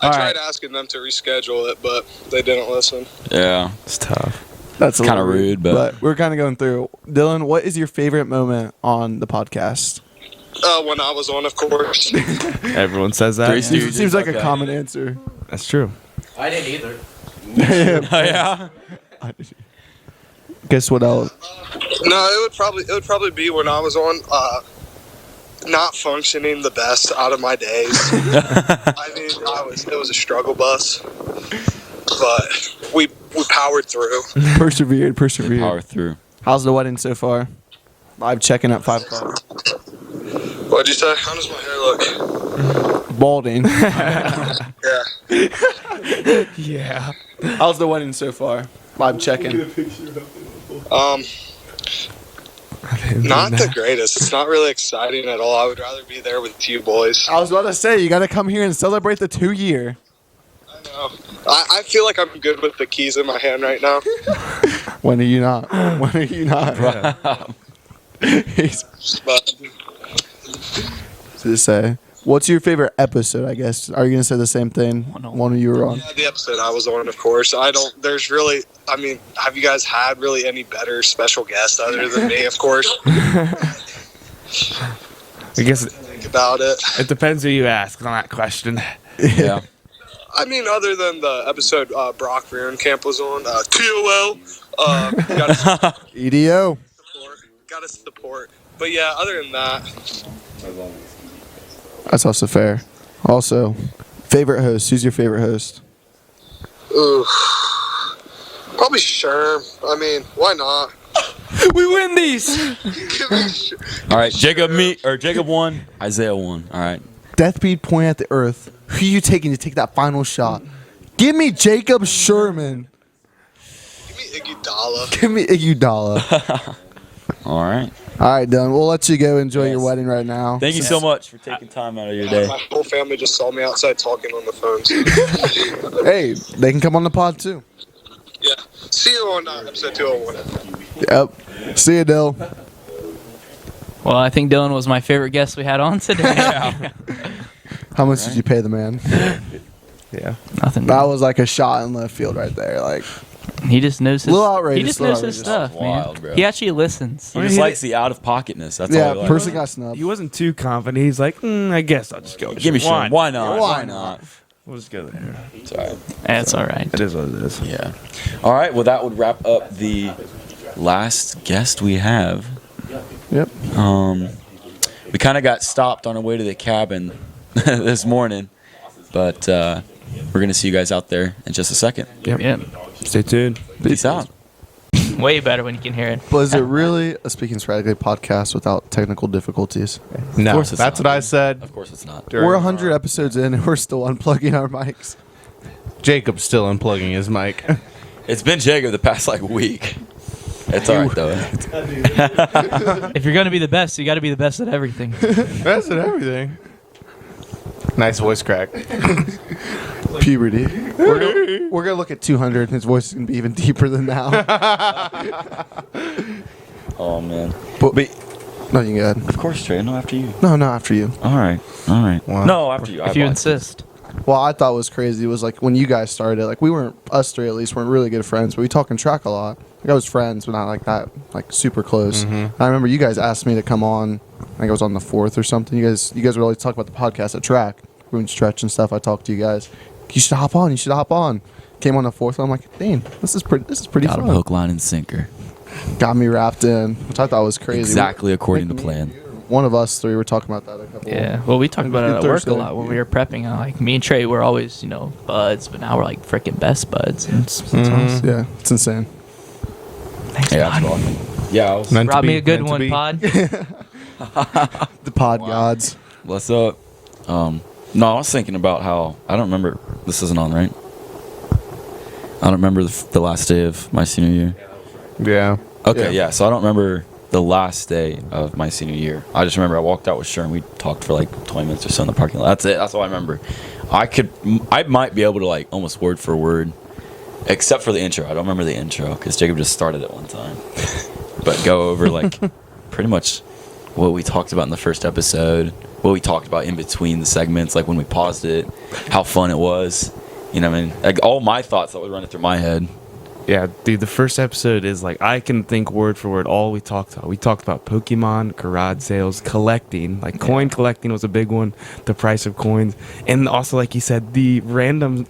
I All tried right. asking them to reschedule it, but they didn't listen. Yeah. It's tough. That's a Kinda little rude, but- we're kind of going through. Dylan, what is your favorite moment on the podcast? When I was on, of course. Everyone says that. Three It Stooges, seems like a okay. common answer. That's true. I didn't either. Yeah. Guess what else? No, it would probably be when I was on, not functioning the best out of my days. I mean, it was a struggle bus, but we powered through. Persevered. Power through. How's the wedding so far? Live check-in at 5 o'clock. What'd you say? How does my hair look? Balding. Yeah. Yeah. How's the wedding so far? Live check-in. Not the greatest. It's not really exciting at all. I would rather be there with you boys. I was about to say, you got to come here and celebrate the 2-year. I know. I feel like I'm good with the keys in my hand right now. When are you not? When are you not? He's But to say, what's your favorite episode, I guess? Are you going to say the same thing? One of you were on. yeah, the episode I was on, of course. There's really, I mean, have you guys had really any better special guests other than me, of course? I guess Think about it. it depends who you ask on that question. Yeah. I mean, other than the episode Brock Camp was on, TOL, EDO. got to support. But yeah, other than that, That's also fair. Also, favorite host. Who's your favorite host? ooh, probably Sherm. I mean, why not? We win these. Give me Sherm. All right. Jacob won. Isaiah won. All right. Deathbeat point at the earth. Who are you taking to take that final shot? Give me Jacob Sherman. Give me Iggy Dala. Give me Iguodala. All right. All right, Dylan. We'll let you go enjoy Yes. your wedding right now. Thank you so much for taking time out of your day. My whole family just saw me outside talking on the phones. Hey, they can come on the pod too. Yeah. See you on episode 201. Yep. See you, Dill. Well, I think Dylan was my favorite guest we had on today. How much did you pay the man? Yeah. Nothing. That was like a shot in left field right there. Like, He just knows his. Little outrageous, He just little knows his outrageous. stuff, man. Wild, bro. He actually listens. He just likes the out of pocketness. That's all Yeah, he likes. person got snubbed. He wasn't too confident. He's like, I guess I'll just go. Give me Sherm. Sherm. Why not? Why not? We'll just go there. Sorry. That's all right. It is what it is. Yeah. All right. Well, that would wrap up the last guest we have. Yep. We kind of got stopped on our way to the cabin this morning, but we're gonna see you guys out there in just a second. Yeah. Stay tuned. Peace out. Way better when you can hear it. But is it really a Speaking Sporadically podcast without technical difficulties? No, course it's that's not. what I said. Of course, it's not. during We're our- 100 episodes in and we're still unplugging our mics. Jacob's still unplugging his mic. It's been Jacob the past like week. It's all right though. If you're gonna be the best, you got to be the best at everything. That's and everything. Nice voice crack. Puberty. We're gonna look at 200 and his voice is gonna be even deeper than now. Oh man. But- But No, you good. of course, Trey. No, after you. No, after you. All right. All right. Wow. No, after you. If you insist. Well, I thought was crazy was like when you guys started, like we weren't, us three at least, weren't really good friends, but we talk and track a lot. Like I was friends, but not like that, like super close. I remember you guys asked me to come on. I think I was on the 4th or something. You guys would always talk about the podcast at track, Room Stretch and stuff. I talked to you guys. You should hop on. You should hop on. Came on the 4th. And I'm like, dang, this is pretty Got him fun. hook, line, and sinker. Got me wrapped in, which I thought was crazy. Exactly according to Like, plan. One of us three were talking about that a couple. Yeah. Well, we talked about it at work Thursday. a lot when we were prepping. Like me and Trey were always, buds, but now we're like freaking best buds. And it's awesome. Yeah, it's insane. Thanks, Yeah, God. that's awesome. Yeah. I was, Meant to Brought me be, a good meant to one, be. Pod. The pod gods. what's up? No, I was thinking about how I don't remember. This isn't on, right? I don't remember the last day of my senior year. Yeah. Okay, yeah. So I don't remember the last day of my senior year. I just remember I walked out with Sherm. We talked for like 20 minutes or so in the parking lot. That's it. That's all I remember. I might be able to like almost word for word, except for the intro. I don't remember the intro because Jacob just started it one time. But go over like pretty much what we talked about in the first episode, what we talked about in between the segments, like when we paused it, how fun it was. You know what I mean? Like all my thoughts that were running through my head. Yeah, dude, the first episode is like, I can think word for word all we talked about. We talked about Pokemon, garage sales, collecting. Like, coin collecting was a big one, the price of coins. And also, like you said, the random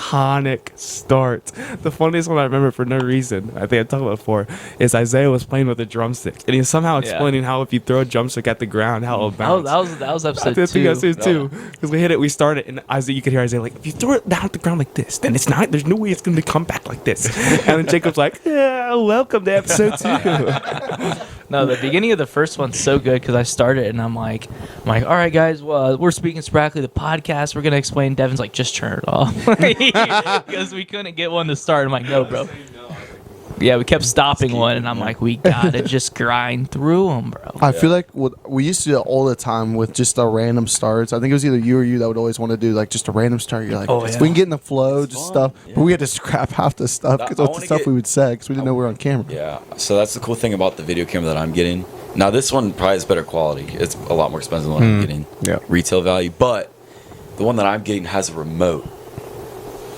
iconic starts. The funniest one I remember for no reason, I think I talked about it before, is Isaiah was playing with a drumstick. And he's somehow explaining how if you throw a drumstick at the ground, how it'll bounce. That was episode I think 2. episode 2. Because we hit it, we started, and Isaiah, you could hear Isaiah like, if you throw it down at the ground like this, then it's not, there's no way it's going to come back like this. And then Jacob's like, yeah, welcome to episode 2. No, the beginning of the first one's so good because I started and I'm like, all right, guys, well, we're Speaking Sporadically, the podcast. We're gonna explain. Devin's like, just turn it off because we couldn't get one to start. I'm like, no, bro. Yeah, we kept stopping one, and I'm like, we gotta just grind through them, bro. I feel like what we used to do all the time with just a random starts. I think it was either you or you that would always want to do like just a random start. You're like, Oh, yeah. we can get in the flow, just stuff, but we had to scrap half the stuff because I that's the wanna stuff get- we would say because we didn't know we were on camera. Yeah, so that's the cool thing about the video camera that I'm getting. Now this one probably is better quality. It's a lot more expensive than what I'm getting. Yeah. Retail value, but the one that I'm getting has a remote,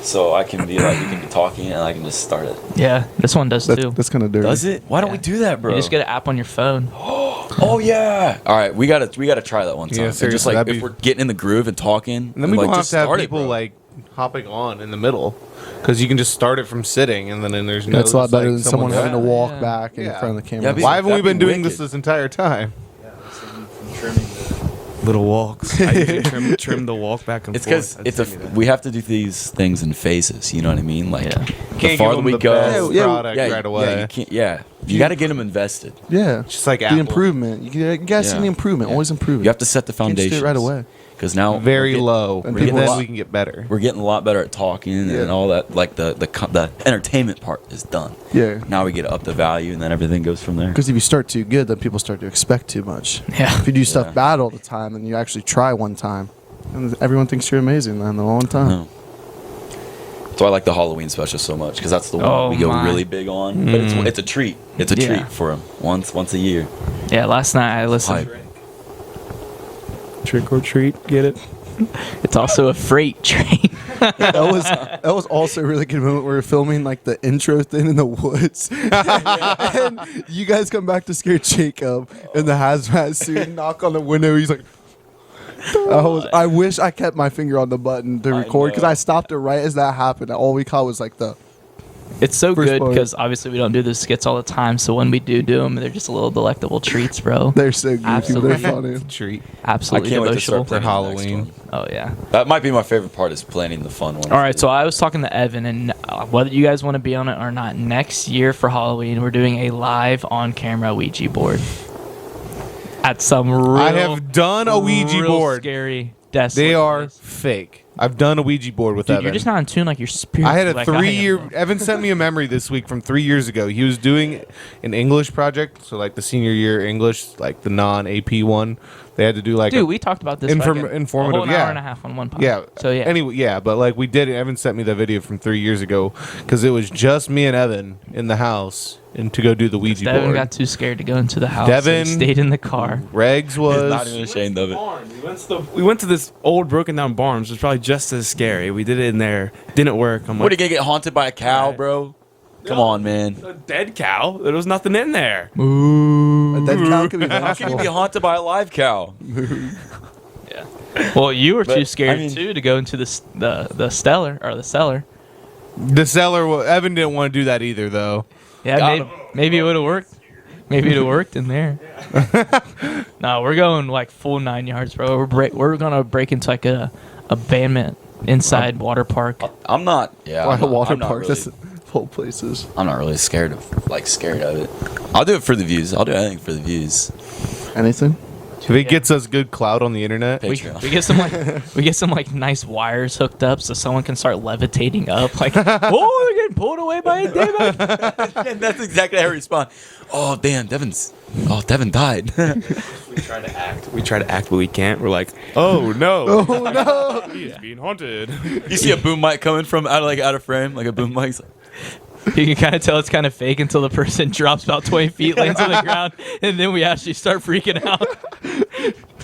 so I can be like, we can be talking and I can just start it. Yeah, this one does too. That's kind of dirty. Does it? Why don't we do that, bro? You just get an app on your phone. Oh yeah. All right, we gotta try that one time. Yeah, And just seriously, like that'd if be- we're getting in the groove and talking, And then we like, don't have just to have start it, people bro. like hopping on in the middle, because you can just start it from sitting, and then there's no. That's a lot just, better like, than someone having to Yeah. walk Yeah. back in Yeah. front of the camera. Yeah, but- Why haven't we That'd been be doing wicked. this entire time? Little walks. I usually trim the walk back and It's forth. because we have to do these things in phases. You know what I mean? Like Yeah. the Can't give farther them we the go, best Yeah, product yeah, right away. yeah, you can't. Yeah, you got to get them invested. yeah, Just like the Apple. improvement. You gotta see Yeah. the improvement. Yeah. Always improve. You have to set the Can't just foundation do it right away. Because now Very we're getting- low, and and people- then we can get better. We're getting a lot better at talking Yeah. and all that. Like the entertainment part is done. Yeah. Now we get to up the value, and then everything goes from there. Because if you start too good, then people start to expect too much. Yeah. If you do stuff Yeah. bad all the time, then you actually try one time, and everyone thinks you're amazing then the whole time. No. So I like the Halloween special so much because that's the one Oh, we go my. really big on. But it's a treat. It's a Yeah. treat for them once a year. Yeah, last night I listened. Hype. Trick or treat, get it? It's also a freight train. That was also a really good moment. We were filming like the intro thing in the woods, and you guys come back to scare Jacob in the hazmat suit, knock on the window. He's like, I wish I kept my finger on the button to record because I stopped it right as that happened. All we caught was like the. It's so First good part. because obviously we don't do the skits all the time. So when we do them, they're just a little delectable treats, bro. They're so goofy. Absolutely. They're funny. Treat. Absolutely I can't wait to devotional. start planning the next Halloween. one. Oh yeah. That might be my favorite part is planning the fun one. All right, so I was talking to Evan, and whether you guys want to be on it or not, next year for Halloween, we're doing a live on-camera Ouija board at some real. I have done a Ouija real board. Scary. Desolate They are place. fake. I've done a Ouija board with Dude, Evan. you're just not in tune like your spirit. I had a like 3-year. am. Evan sent me a memory this week from 3 years ago. He was doing an English project, so like the senior year English, like the non-AP one. They had to do like Dude, we talked about this. informative. A whole Yeah, hour and a half on one podcast. yeah. So yeah. Anyway, yeah, but like we did it. Evan sent me the video from 3 years ago because it was just me and Evan in the house and to go do the Ouija Devin board. got too scared to go into the house. Devin- so he stayed in the car. Regs He's was not even ashamed of it. We went to this old broken down barn, which was probably just as scary. We did it in there. Didn't work. I'm What, are like, you gonna get haunted by a cow, bro? Come on, man. a dead cow. There was nothing in there. A dead cow could be How can you be vengeful. haunted by a live cow? Well, you were But, too scared I mean- too to go into the stellar or the cellar. the seller. Evan didn't want to do that either, though. Yeah, Got maybe it would have worked. Maybe it'd have worked in there. No, we're going like full 9 yards, bro. We're gonna break into like a abandonment inside water park. I'm not. Yeah, Why I'm a not, water I'm not park? really- That's full places. I'm not really scared of it. I'll do it for the views. I'll do anything for the views. Anything? If it gets us good clout on the internet, Patreon. We get some like nice wires hooked up so someone can start levitating up. Like, oh, they're getting pulled away by a demon. And that's exactly how I respond. Oh damn, Devin died. We try to act, but we can't. We're like, oh no, Oh no! he is being haunted. You see a boom mic coming from out of frame, like a boom mic. You can kind of tell it's kind of fake until the person drops about 20 feet, lands on the ground, and then we actually start freaking out.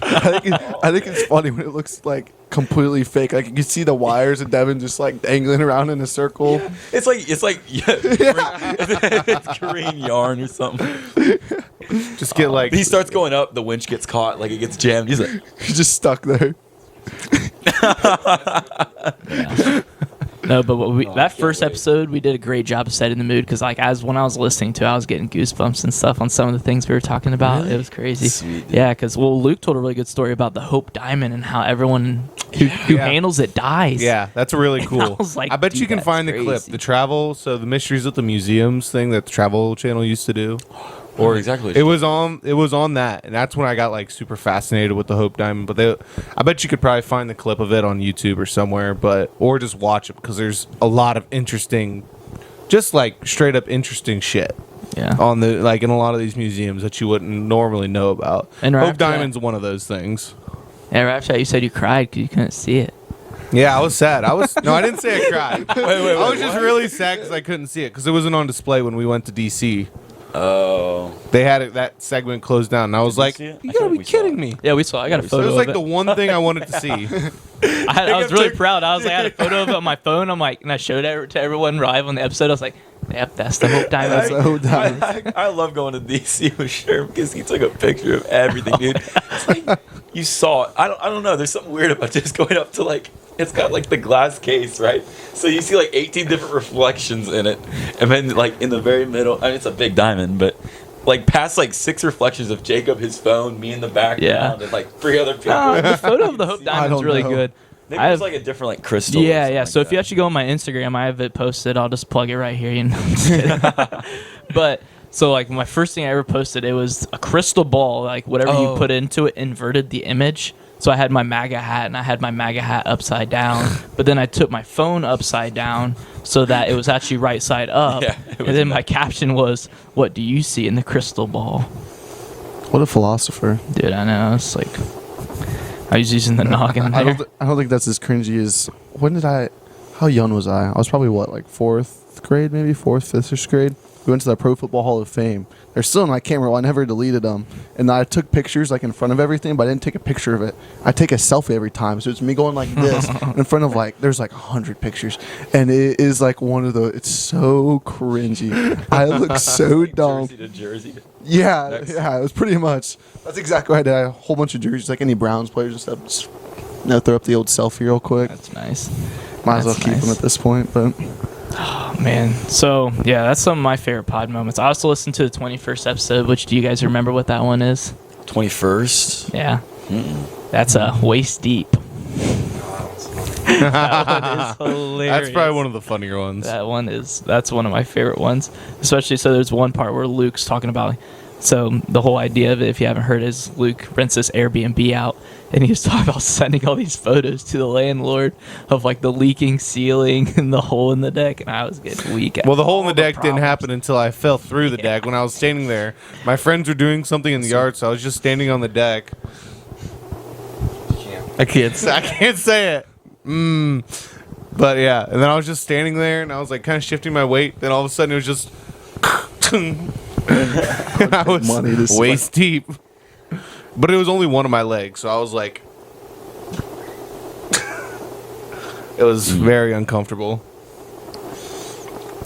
I think it's funny when it looks like completely fake. Like you can see the wires and Devin just like dangling around in a circle. It's like it's Korean yarn or something. just get like He starts going up, the winch gets caught, like it gets jammed. He's like, He's just stuck there. No, but that first episode, we did a great job of setting the mood because, like, when I was listening to, I was getting goosebumps and stuff on some of the things we were talking about. Really? It was crazy. Sweet, dude. Yeah, because Luke told a really good story about the Hope Diamond and how everyone who handles it dies. Yeah, that's really cool. I was like, I bet dude, you can that's find the clip. crazy. The travel, so the Mysteries at the Museums thing that the Travel Channel used to do. or exactly. It was on that, and that's when I got like super fascinated with the Hope Diamond. But I bet you could probably find the clip of it on YouTube or somewhere, or just watch it because there's a lot of interesting, just like straight up interesting shit Yeah. on the like in a lot of these museums that you wouldn't normally know about. And right Hope after that- Diamond's one of those things. Yeah, right after that, you said you cried because you couldn't see it. Yeah, I was sad. No, I didn't say I cried. I was just really sad because I couldn't see it because it wasn't on display when we went to DC. Oh. They had that segment closed down, and I was like, see it? "You I gotta thought be we saw kidding it. me!" Yeah, we saw. I got a It photo was of like it. the one thing I wanted to see. I was really proud. I was like, I had a photo of it on my phone. I'm like, and I showed it to everyone live on the episode. I was like, yep, that's the Hope Diamond. That's the Hope Diamond. I love going to DC with Sherm because he took a picture of everything, dude. It's like you saw it. I don't know. There's something weird about just going up to like. It's got like the glass case, right? So you see like 18 different reflections in it, and then like in the very middle, I mean, it's a big diamond, but like past like 6 reflections of Jacob, his phone, me in the background, and like 3 other people. The photo of the Hope Diamond's don't really know. good. Maybe I it's have- like a different like crystal. or Yeah, something yeah. like So if you that. actually go on my Instagram, I have it posted. I'll just plug it right here. You know. I'm just kidding. But so like my first thing I ever posted, it was a crystal ball. Like whatever you Oh. put into it inverted the image. So I had my MAGA hat, and I had my MAGA hat upside down. But then I took my phone upside down so that it was actually right side up. Yeah, it and was then my caption was, "What do you see in the crystal ball?" What a philosopher. Dude, I know. It's like I was using the noggin I there. don't think that's as cringy as how young was I? I was probably what, like 4th grade, maybe 4th, 5th, 6th grade. We went to the Pro Football Hall of Fame. They're still in my camera. Well, I never deleted them. And I took pictures like in front of everything, but I didn't take a picture of it. I take a selfie every time. So it's me going like this in front of like, there's like 100 pictures. And it is like one of the, it's so cringy. I look so dumb. Jersey to Jersey. Yeah, Next. yeah, it was pretty much. That's exactly what I did. I had a whole bunch of jerseys, like any Browns players and stuff. Just, throw up the old selfie real quick. That's nice. Might as well That's keep them nice. at this point, but Oh, man. So, yeah, that's some of my favorite pod moments. I also listened to the 21st episode, which do you guys remember what that one is? 21st. Yeah. That's waist deep. That one is hilarious. That's probably one of the funnier ones. That's one of my favorite ones. Especially so there's one part where Luke's talking about, so the whole idea of it, if you haven't heard, is Luke rents this Airbnb out, and he was talking about sending all these photos to the landlord of like the leaking ceiling and the hole in the deck, and I was getting weak. Well, the hole in the deck didn't happen until I fell through the deck when I was standing there. My friends were doing something in the yard, so I was just standing on the deck. I can't say it. But yeah, and then I was just standing there, and I was like kind of shifting my weight. Then all of a sudden, it was just. I was waist deep. But it was only one of my legs, so I was like. It was very uncomfortable.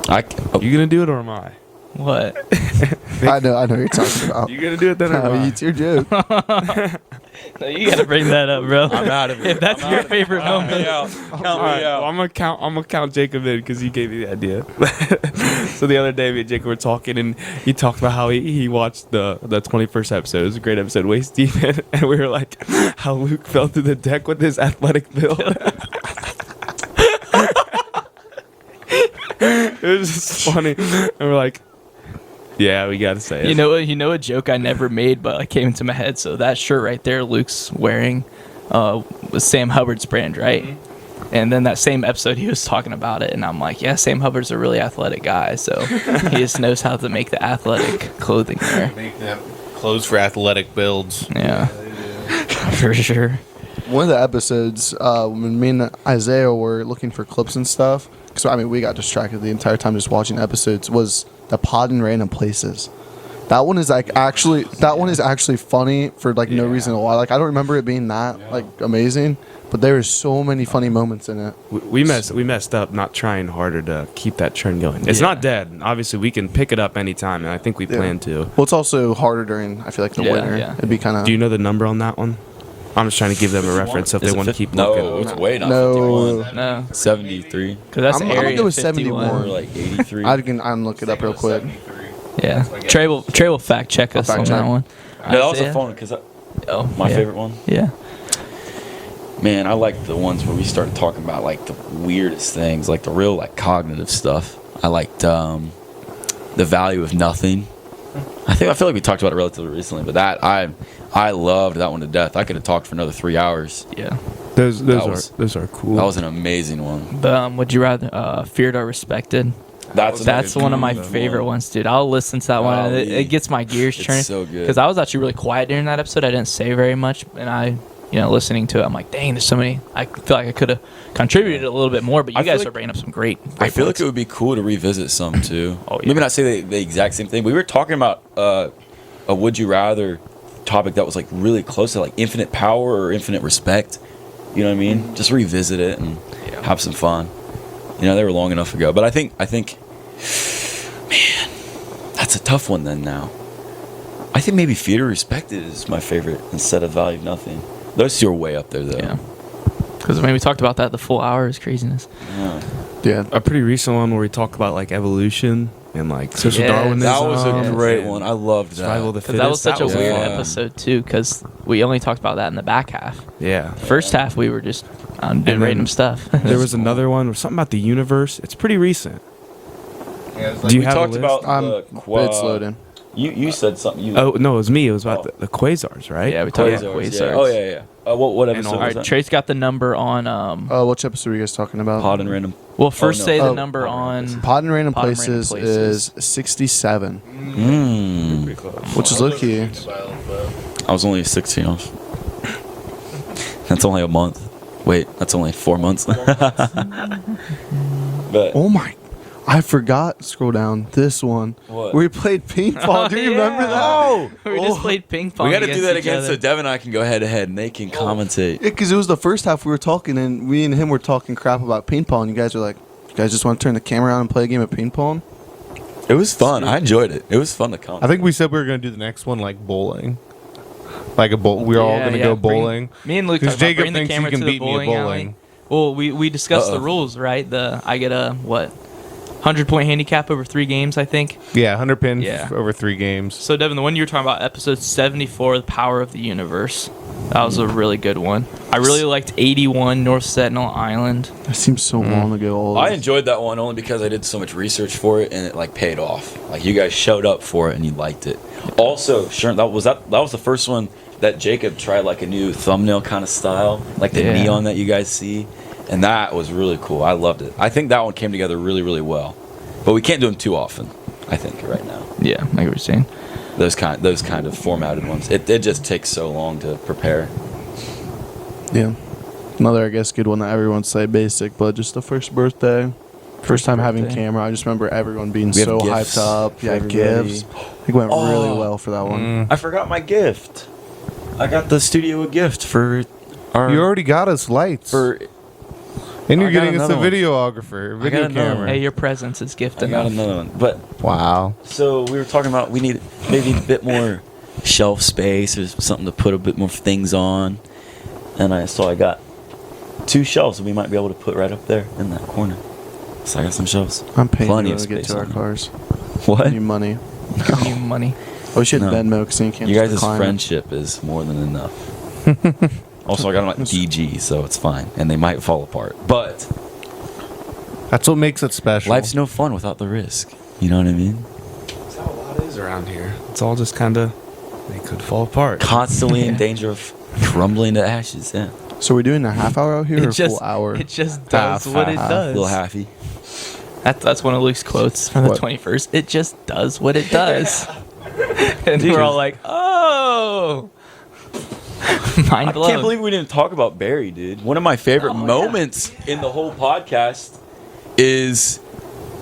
You gonna do it or am I? What? I know what you're talking about. You gonna do it then or am I? It's your joke. No, you gotta bring that up, bro. I'm out of it. If that's your favorite moment. Count me All right, out. well, I'm gonna count Jacob in because he gave me the idea. So the other day, me and Jacob were talking, and he talked about how he watched the 21st episode. It was a great episode, waist deep, and we were like, how Luke fell through the deck with his athletic build. It was just funny, and we're like, yeah, we gotta say it. You know a joke I never made, but it came into my head. So that shirt right there, Luke's wearing, was Sam Hubbard's brand, right? Mm-hmm. And then that same episode, he was talking about it, and I'm like, yeah, Sam Hubbard's a really athletic guy, so he just knows how to make the athletic clothing there. Make them clothes for athletic builds. Yeah, for sure. One of the episodes, when me and Isaiah were looking for clips and stuff, because I mean we got distracted the entire time just watching episodes, was the pod in random places. That one is actually funny for like no reason at all. Like I don't remember it being that like amazing, but there is so many funny moments in it. We messed up not trying harder to keep that trend going. It's not dead. Obviously, we can pick it up anytime, and I think we plan to. Well, it's also harder during I feel like the winter. Yeah. It'd be kind of. Do you know the number on that one? I'm just trying to give them a reference if they want to keep No, looking. it's way not No. 51. No, 73. because that's I'm gonna area go with 51. 71. Or like 83. I can look it up real quick. Yeah, Trey will fact check us fact on check. that one. No, that was Isaiah? a phone because Oh, my yeah. favorite one. Yeah. Man, I like the ones where we started talking about like the weirdest things, like the real like cognitive stuff. I liked the value of nothing. I feel like we talked about it relatively recently, but that I loved that one to death. I could have talked for another 3 hours. Yeah. Those was- are cool. That was an amazing one. But would you rather feared or respected? That's one of my favorite ones, dude. I'll listen to that one. And it gets my gears It's turning. so good. Because I was actually really quiet during that episode. I didn't say very much, and listening to it, I'm like, dang, there's so many. I feel like I could have contributed a little bit more, but you I feel guys like- are bringing up some great I feel like points. it would be cool to revisit some too. Oh, yeah. Maybe not say the exact same thing. We were talking about a would you rather topic that was like really close to like infinite power or infinite respect. You know what I mean? Just revisit it and have some fun. They were long enough ago, but I think, man, that's a tough one then. Now, I think maybe fear or respected is my favorite instead of value of nothing. Those two are way up there though. Yeah. Because we talked about that, the full hour is craziness. Yeah. a pretty recent one where we talk about like evolution and like social Yes. Darwinism. That was a great and one. I loved Survival of that. the Because that was fittest. such a weird fun. episode, too, because we only talked about that in the back half. Yeah. First half, we were just doing then random stuff. There was another one or something about the universe. It's pretty recent. Do you We have talked a list? about the It's loading. You said something. Oh no, it was me. It was about the quasars, right? Yeah, we talked about Quasars. quasars. Yeah. Oh yeah. What episode All was right, that? Trace got the number on. Which episode were you guys talking about? Pod and random. Well, first no. say the Oh, number on. Pod in Random Pod in Random Places Places. is 67, Mm. which is low key. I was only 16 off. That's only a month. Wait, that's only 4 months. But Oh my! I forgot. Scroll down. This one. What? We played paintball. Do you remember that? Oh, We just played ping pong. we got to do against that each again other. so Devin and I can go head to head and they can commentate. Yeah, because it was the first half we were talking, and we and him were talking crap about paintball, and you guys were like, "You guys just want to turn the camera on and play a game of paintball?" It was fun. I enjoyed it. It was fun to comment. I think we said we were gonna do the next one like bowling. Like a bowl. We were all gonna go bowling. Me and Luke Because talked about Jacob bring the thinks he camera can to the beat me at bowling alley. bowling. Well, we discussed the Uh-oh. rules, right? I get a 100-point handicap over 3 games, I think. Yeah, 100 pin Yeah. over 3 games. So Devin, the one you were talking about, episode 74, the power of the universe. That was a really good one. I really liked 81, North Sentinel Island. That seems so long ago. All I this. enjoyed that one only because I did so much research for it and it like paid off. Like you guys showed up for it and you liked it. Also, sure, that was the first one that Jacob tried like a new thumbnail kind of style, like the Yeah. neon that you guys see, and that was really cool. I loved it. I think that one came together really, really well. But we can't do them too often. I think right now. Yeah, I get what you're saying. Those kind of formatted ones. It just takes so long to prepare. Yeah. Another, I guess, good one that everyone say basic, but just the first birthday. First time having birthday. camera. I just remember everyone being We have so gifts hyped up. for Yeah, everybody. gifts. I think it went really well for that one. I forgot my gift. I got the studio a gift for our You already got us lights. for And you're I got getting us a another one. videographer, I video got another camera. Hey, your presence is gift I got enough. another one. But Wow. so we were talking about we need maybe a bit more shelf space or something to put a bit more things on. And I got 2 shelves that we might be able to put right up there in that corner. So I got some shelves. I'm paying Plenty to of get space to our on them. cars. What? Need money. Give you money. Oh, we should No. Venmo because you can't You just guys' decline it. friendship is more than enough. Also, I got them at DG, so it's fine. And they might fall apart. But That's what makes it special. life's no fun without the risk. You know what I mean? That's how a lot is around here. It's all just kind of, they could fall apart. Constantly in danger of crumbling to ashes. Yeah. So we're doing a half hour out here or It a just, full hour? it just does Half, what it half. does. A little halfy. That's one of Luke's quotes from the What? 21st. It just does what it does. And we're all like, oh. Mind I blown. can't believe we didn't talk about Barry, dude. One of my favorite moments in the whole podcast is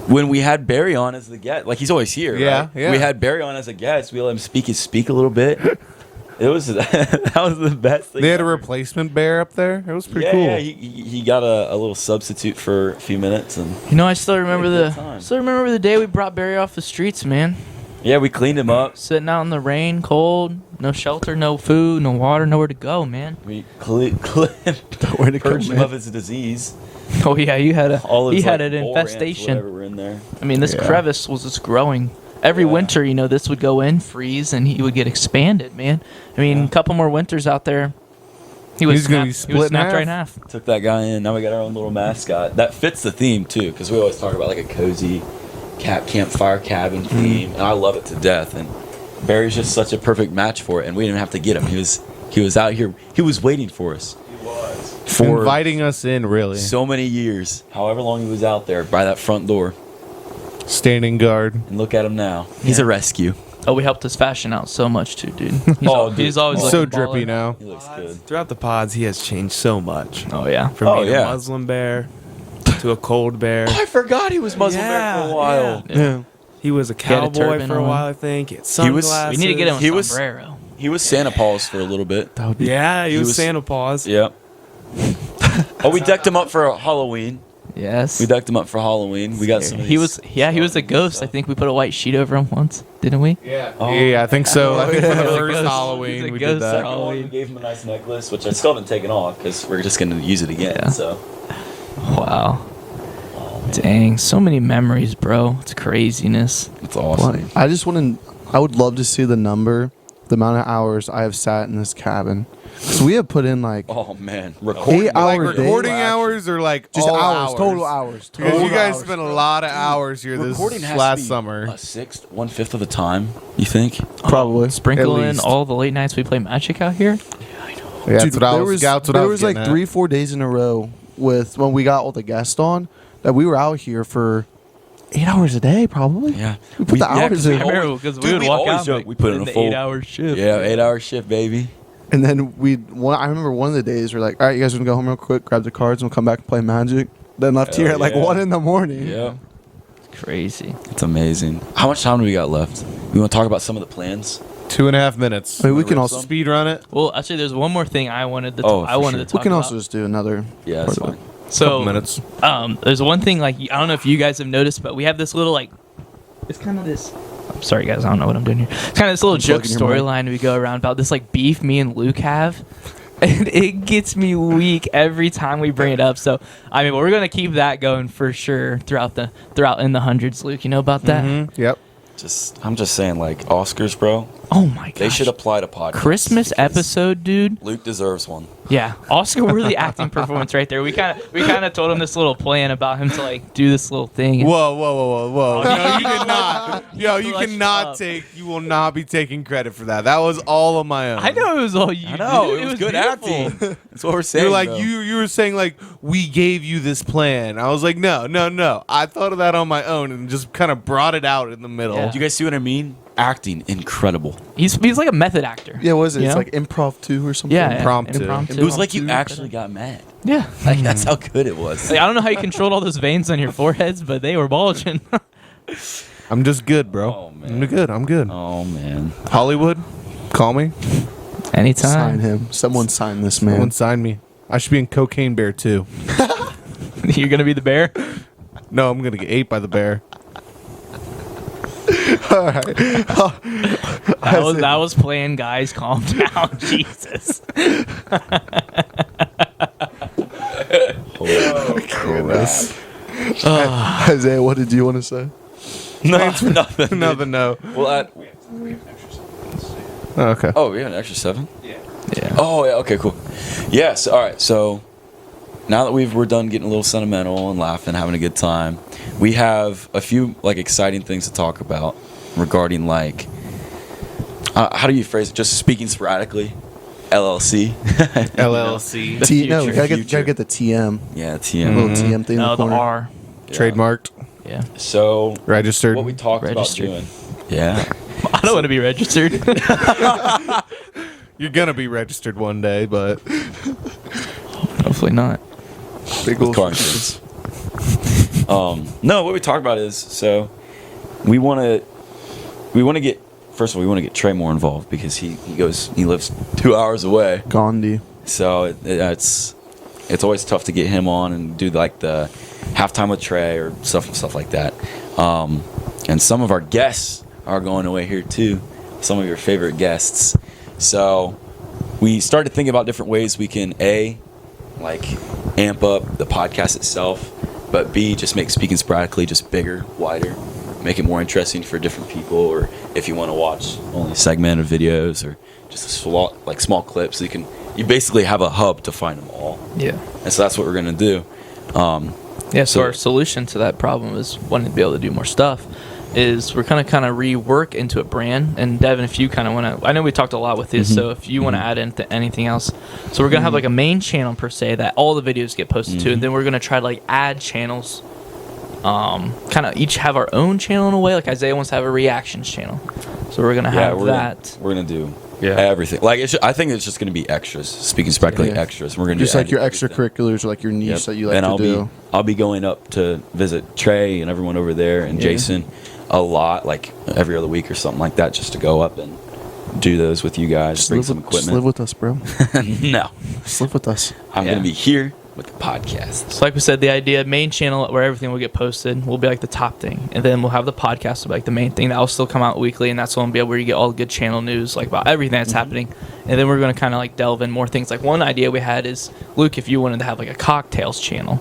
when we had Barry on as the guest. Like, he's always here, Yeah, right? yeah. We had Barry on as a guest. We let him speak a little bit. It was that was the best thing. They had a ever. replacement bear up there. It was pretty Yeah, cool. yeah. He got a little substitute for a few minutes, and You know, I still remember Good time. the day we brought Barry off the streets, man. yeah, we cleaned him up. Sitting out in the rain, cold, no shelter, no food, no water, nowhere to go, man. We Where to go, purged him man? of his disease. Oh yeah, you had All of he his, had like, an mole ants, infestation. whatever were in there. I mean, this Yeah. crevice was just growing. Every Yeah. winter, you know, this would go in, freeze, and he would get expanded, man. I mean, a couple more winters out there, he was He's gonna be snapped, he was split in snapped right in half. half. Took that guy in. Now we got our own little mascot. That fits the theme too, because we always talk about like a cozy campfire cabin theme, and I love it to death. And Barry's just such a perfect match for it, and we didn't have to get him. He was out here. He was waiting for us. He was for Inviting us in, really. so many years, however long he was out there by that front door. Standing guard. And look at him now. He's a rescue. Oh, we helped his fashion out so much too, dude. He's always so looking drippy baller. now. He looks good. Throughout the pods, he has changed so much. Oh yeah. From Oh, being yeah. a Muslim bear to a cold bear. I forgot he was Muslim there for a while. Yeah. He was a had a cowboy turban for a on. while, I think. He had He was- sunglasses. We need to get him a He was- sombrero. He was Santa Paws for a little bit. That would be. Yeah, he He was was- Santa Paws. Yep. Oh, we decked him up for Halloween. Yes. We decked him up for Halloween. We got some. Of He these- was a ghost. I think we put a white sheet over him once, didn't we? Oh. Yeah, I think so. I think for the He was a first ghost. He was Halloween a we ghost did that. at Halloween. We gave him a nice necklace, which I still haven't taken off because we're just gonna use it again. Yeah. So. Wow. Dang, so many memories, bro. It's craziness. It's awesome. I just want to. I would love to see the amount of hours I have sat in this cabin. Because we have put in like Oh man, 8 Like hour days. recording hours or like Just all hours, total hours. Because Total you guys hours. spent a lot of hours here this recording has last to be summer. a sixth, 1/5 of the time. You think? Probably. Sprinkle At in least. all the late nights we play Magic out here. Yeah, Dude, that's what I there was. was, That's what there I was like getting at. 3-4 days in a row with when we got all the guests on that we were out here for 8 hours a day, probably. Yeah. We put the hours 'cause in. we I remember always- because we dude, would we walk always out joke and we put in a the full 8-hour shift. Yeah, 8-hour shift, baby. And then I remember one of the days we're like, all right, you guys want to go home real quick, grab the cards, and we'll come back and play Magic. Then left Hell here at like yeah. 1 in the morning. Yeah. crazy. It's amazing. How much time do we got left? We want to talk about some of the plans? 2.5 minutes. I mean, we can also Speed run it. Well, actually, there's one more thing I wanted to. Oh, I for wanted sure. to talk we can about. also just do another. Yeah, that's part of fine. So, Couple minutes. There's one thing like I don't know if you guys have noticed, but we have this little like, it's kind of this. I'm sorry, guys, I don't know what I'm doing here. It's kind of this little joke Unplugging your mic. storyline we go around about this like beef me and Luke have, and it gets me weak every time we bring it up. So I mean, we're gonna keep that going for sure throughout in the hundreds. Luke, you know about that? Mm-hmm. Yep. I'm just saying, like, Oscars, bro. Oh my gosh. They should apply to podcasts. Christmas because episode, dude. Luke deserves one. Yeah, Oscar-worthy acting performance right there. We kind of told him this little plan about him to like do this little thing. Whoa. No, you did not. Yo, you Flush cannot up. you will not be taking credit for that. That was all on my own. I know it was all you. I know, dude. it was good beautiful. acting. That's what we're saying. You're like bro. you were saying like we gave you this plan. I was like no. I thought of that on my own and just kind of brought it out in the middle. Yeah. Do you guys see what I mean? Acting, incredible. He's like a method actor. Yeah, what is it? You It's know? like improv 2 or something. Yeah, Impromptu. It was like you actually got mad. Yeah. Like, that's how good it was. Like, I don't know how you controlled all those veins on your foreheads, but they were bulging. I'm just good, bro. Oh, man. I'm good. Oh, man. Hollywood, call me. Anytime. Sign him. Someone sign this man. Someone sign me. I should be in Cocaine Bear too. You're gonna be the bear. No, I'm gonna get ate by the bear. All right. That was playing, guys. Calm down, Jesus. Isaiah, what did you want to say? No, nothing. Nothing. No. Well, Oh, okay. oh, we have an extra 7? Yeah. Oh, yeah. Okay, cool. Yes. All right. So now that we're done getting a little sentimental and laughing, having a good time, we have a few like exciting things to talk about regarding like how do you phrase it? Just speaking sporadically, LLC. LLC. No, we future. gotta get the TM. Yeah, A TM. little TM thing in No, the the corner. R. Yeah. Trademarked. Yeah. So Registered. what we talked Registered. about doing. Yeah. I don't want to be registered. You're gonna be registered one day, but Hopefully not. Big With old car insurance. No, what we talked about is so we want to get first of all we want to get Trey more involved because he lives 2 hours away, Gandhi. so it's always tough to get him on and do like the halftime with Trey or stuff like that. And some of our guests are going away here too. Some of your favorite guests. So we started thinking about different ways we can like amp up the podcast itself, but B, just make Speaking Sporadically just bigger, wider, make it more interesting for different people, or if you want to watch only segmented videos or just small clips, you basically have a hub to find them all. Yeah. And so that's what we're gonna do. Yeah, so So- our solution to that problem is wanting to be able to do more stuff. Is we're kind of rework into a brand. And Devin, if you kind of want to, I know we talked a lot with this, so if you want to add into anything else, so we're gonna have like a main channel per se that all the videos get posted to, and then we're gonna try to like add channels. Kind of each have our own channel in a way. Like Isaiah wants to have a reactions channel, so we're gonna have that. We're gonna do everything. Like I think it's just gonna be extras. Speaking Sporadically, Yeah. extras. We're gonna Just do like your everything. extracurriculars or like your niche Yep. that you like and to do. I'll be going up to visit Trey and everyone over there and Jason a lot, like every other week or something like that, just to go up and do those with you guys. Just bring live, some with, just equipment. live with us, bro. No, Just live with us. I'm Yeah. gonna be here with the podcast. So like we said, the idea main channel where everything will get posted will be like the top thing, and then we'll have the podcast will be like the main thing that will still come out weekly, and that's going to be where you get all the good channel news like about everything that's happening. And then we're going to kind of like delve in more things. Like one idea we had is Luke, if you wanted to have like a cocktails channel,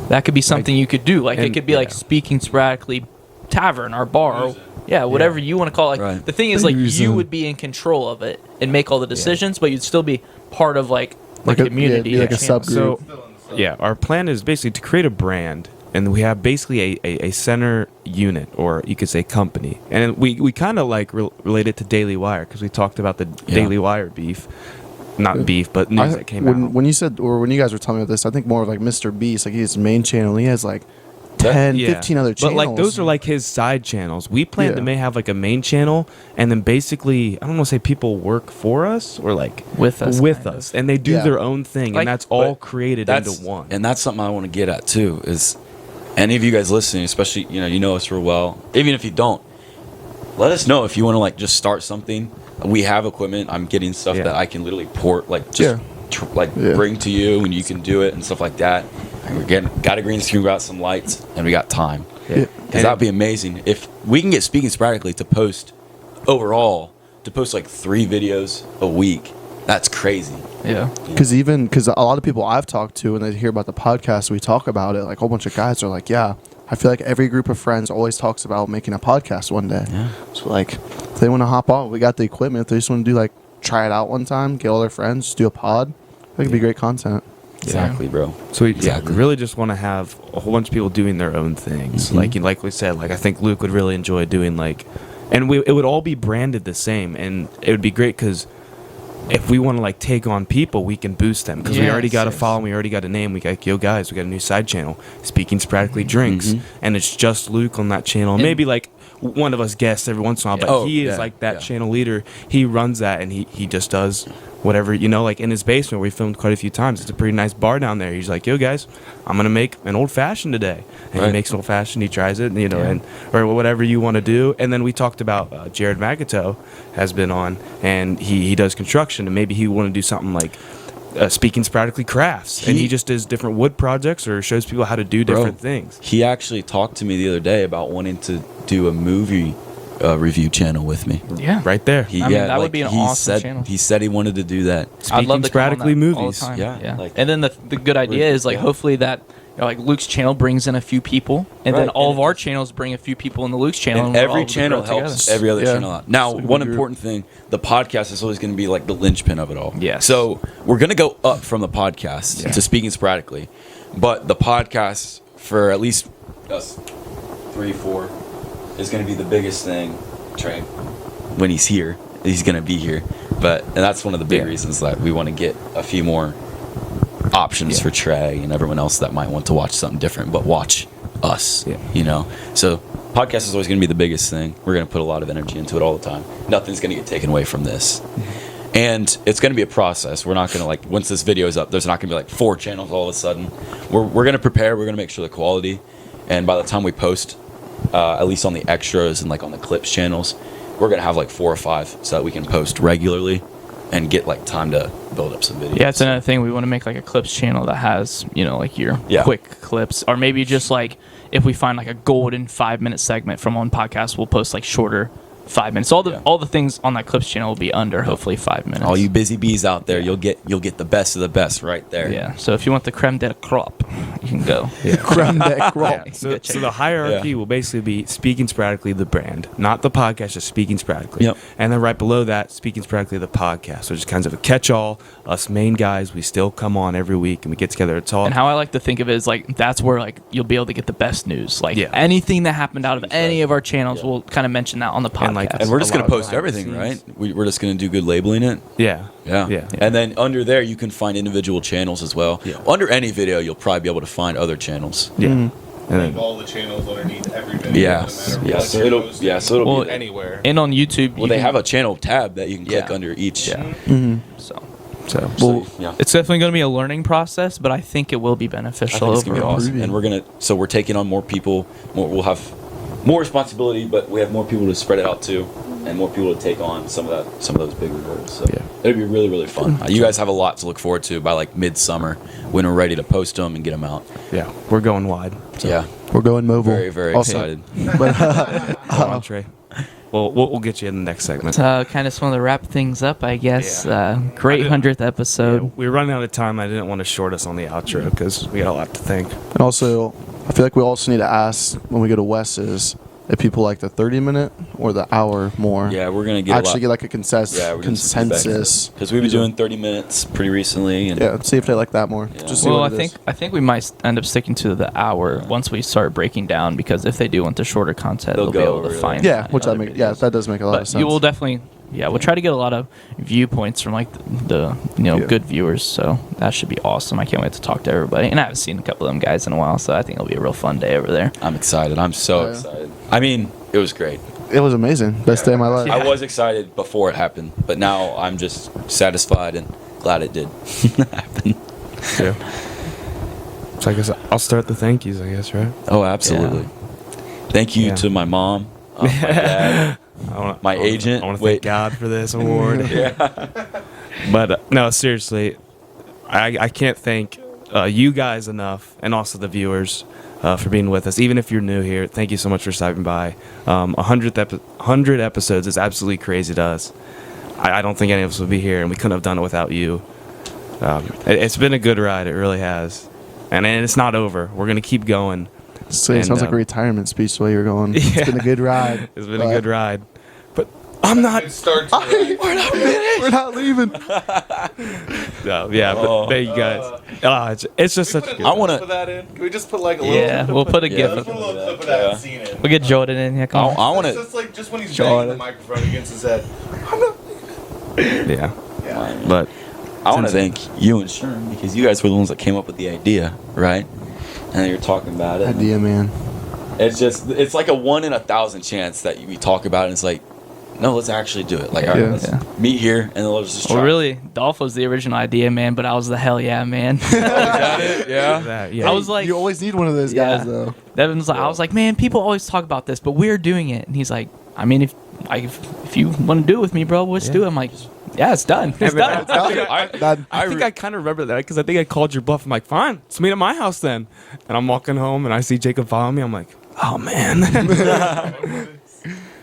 that could be something you could do. Like it and- could be like Speaking Sporadically Tavern or bar. Or, yeah, whatever you want to call it. Like, Right. the thing is, like Reason. you would be in control of it and make all the decisions, but you'd still be part of like the Like a- community. yeah, be like a channel. subgroup. yeah, our plan is basically to create a brand, and we have basically a center unit, or you could say company, and we kind of like relate it to Daily Wire because we talked about the Daily Wire beef, not beef, but news that came out. When you said, or when you guys were telling me about this, I think more of like Mr. Beast. Like he has his main channel. He has like 10, 15 other channels. But like those are like his side channels. We plan Yeah. to may have like a main channel, and then basically I don't want to say people work for us or like With us, with kind us, and they do Yeah. their own thing, Like- and that's all But created That's into one. and that's something I want to get at too. Is any of you guys listening, especially you know us real well, even if you don't, let us know if you want to like just start something. We have equipment. I'm getting stuff that I can literally port, like just bring to you, and you can do it and stuff like that. And we're got a green screen, we got some lights, and we got time. Because that'd be amazing if we can get Speaking Sporadically to post like 3 videos a week. That's crazy. Yeah. Because a lot of people I've talked to, when they hear about the podcast, we talk about it, like a whole bunch of guys are like, yeah, I feel like every group of friends always talks about making a podcast one day. Yeah. So like, if they want to hop on, we got the equipment. If they just want to do like, try it out one time, get all their friends, just do a pod, I think it'd be great content. Exactly, bro. So we really just want to have a whole bunch of people doing their own things. Like we said, like I think Luke would really enjoy doing and it would all be branded the same, and it would be great because if we want to like take on people, we can boost them because we already got a following, we already got a name. We got guys, we got a new side channel, Speaking Sporadically Drinks, and it's just Luke on that channel. And maybe like one of us guests every once in a while, but he is like that channel leader. He runs that, and he just does whatever, like in his basement where we filmed quite a few times. It's a pretty nice bar down there. He's like, yo guys, I'm gonna make an old fashioned today, and he makes an old fashioned. He tries it, and or whatever you want to do. And then we talked about Jared Magato has been on, and he does construction, and maybe he want to do something like Speaking Sporadically Crafts, and he just does different wood projects or shows people how to do different things. He actually talked to me the other day about wanting to do a movie review channel with me. Yeah, right there. That would be an awesome channel. He said he wanted to do that. I'd love to Sporadically movies. All the time. Yeah. And then the good idea is like hopefully that like Luke's channel brings in a few people, and then all of our channels bring a few people into Luke's channel. And every channel helps every other channel out. Now, one important thing, the podcast is always going to be like the linchpin of it all. Yeah. So we're going to go up from the podcast to Speaking Sporadically, but the podcast for at least us 3-4 is going to be the biggest thing. Trey, when he's here, he's going to be here. And that's one of the big reasons that we want to get a few more options for Trey and everyone else that might want to watch something different, but watch us. So podcast is always going to be the biggest thing. We're going to put a lot of energy into it all the time. Nothing's going to get taken away from this. And it's going to be a process. We're not going to like, once this video is up, there's not going to be like 4 channels all of a sudden. We're going to prepare. We're going to make sure the quality, and by the time we post, at least on the extras and like on the clips channels, we're going to have like 4 or 5 so that we can post regularly and get like time to build up some videos. Yeah, it's another thing. We want to make like a clips channel that has, like your quick clips, or maybe just like if we find like a golden 5-minute segment from one podcast, we'll post like shorter 5 minutes. All the things on that clips channel will be under hopefully 5 minutes. All you busy bees out there, you'll get the best of the best right there. Yeah. So if you want the creme de la crop, you can go. Creme de la crop. So the hierarchy will basically be Speaking Sporadically the brand, not the podcast, just Speaking Sporadically. Yep. And then right below that, Speaking Sporadically the podcast, which is kind of a catch-all. Us main guys, we still come on every week and we get together to talk. And how I like to think of it is like that's where like you'll be able to get the best news. Like anything that happened out of any of our channels, we'll kind of mention that on the podcast. And we're just going to post everything, right? We're just going to do good labeling it. Yeah. And then under there, you can find individual channels as well. Yeah. Under any video, you'll probably be able to find other channels. Yeah. And then all the channels underneath every video. So it'll be anywhere. And on YouTube, they have a channel tab that you can click under each. Yeah. So it's definitely going to be a learning process, but I think it will be beneficial. It's going to be awesome. And we're taking on more people. We'll have more responsibility, but we have more people to spread it out to, and more people to take on some of those bigger roles. So it'll be really, really fun. You guys have a lot to look forward to by like midsummer when we're ready to post them and get them out. Yeah, we're going wide. So we're going mobile. Very, very excited. Trey. Well, we'll get you in the next segment. Kind of just want to wrap things up, I guess. Great 100th episode. We're running out of time. I didn't want to short us on the outro because we got a lot to think. And also, I feel like we also need to ask when we go to Wes's if people like the 30-minute or the hour more. Yeah, we're gonna get like a consensus. Because we've been doing 30 minutes pretty recently. And see if they like that more. Yeah. Just see what it is. I think we might end up sticking to the hour once we start breaking down, because if they do want the shorter content, they'll be able to find. Yeah, that does make a lot of sense. You will definitely. Yeah, we'll try to get a lot of viewpoints from like the good viewers, so that should be awesome. I can't wait to talk to everybody, and I haven't seen a couple of them guys in a while, so I think it'll be a real fun day over there. I'm excited. I'm so excited. I mean, it was great. It was amazing. Best day of my life. I was excited before it happened, but now I'm just satisfied and glad it did happen. So I guess I'll start the thank yous, I guess, right? Oh, absolutely. Thank you Yeah. to my mom, my dad, my agent. I want to Wait. thank God for this award. Yeah. But no, seriously, I can't thank you guys enough, and also the viewers for being with us. Even if you're new here, thank you so much for stopping by. 100 episodes is absolutely crazy to us. I don't think any of us would be here, and we couldn't have done it without you. It's been a good ride. It really has. And it's not over. We're going to keep going. So it sounds like a retirement speech the way you're going. It's been a good ride. It's been a good ride. But I'm not. We're not leaving. No, yeah, but thank you guys. It's just such a good. I want Put to. that in. Can we just put like a little? Yeah, we'll put a Yeah. gif. Let's put a little clip of that scene in. We'll get Jordan in. Yeah, come on. I want to. Just like just when he's banging the microphone against his head. Yeah. But I want to thank you and Sherm because you guys were the ones that came up with the idea, right? And you're talking about it. Idea, man. It's like a 1 in 1,000 chance that we talk about it and it's like, no, let's actually do it. Like, all right, let's meet here and then let's just try. Well, really, Dolph was the original idea, man, but I was the hell yeah, man. Yeah. I was like, You always need one of those guys, though. Devin was like, I was like, man, people always talk about this, but we're doing it. And he's like, I mean, if you want to do it with me, bro, let's do it. I'm like, yeah, it's done. It's done. I think I kind of remember that because I think I called your bluff. I'm like, fine, let's meet at my house then. And I'm walking home and I see Jacob follow me. I'm like, oh man.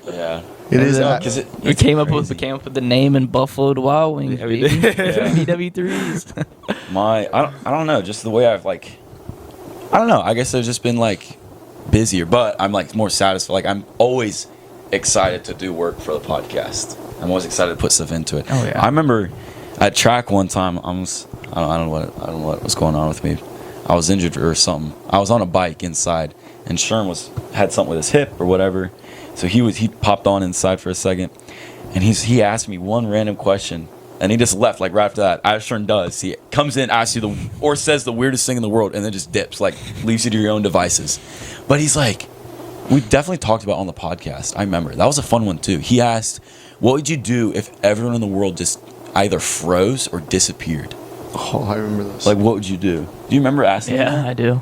Yeah. It is. Because We came up with the name in Buffalo to Wild Wings, Yeah, we baby. did. BW3s. I don't know, just the way I've like, I don't know. I guess I've just been like busier, but I'm like more satisfied. Like I'm always excited to do work for the podcast. I'm always excited to put stuff into it. Oh, yeah. I remember at track one time, I don't know what was going on with me. I was injured or something. I was on a bike inside, and Sherm had something with his hip or whatever. So he popped on inside for a second, and he asked me one random question, and he just left like right after that. As Sherm does, he comes in, asks you or says the weirdest thing in the world, and then just dips, like leaves you to your own devices. But he's like, we definitely talked about on the podcast. I remember that was a fun one too. He asked, "What would you do if everyone in the world just either froze or disappeared?" Oh, I remember this. Like, what would you do? Do you remember asking? Yeah, that? I do.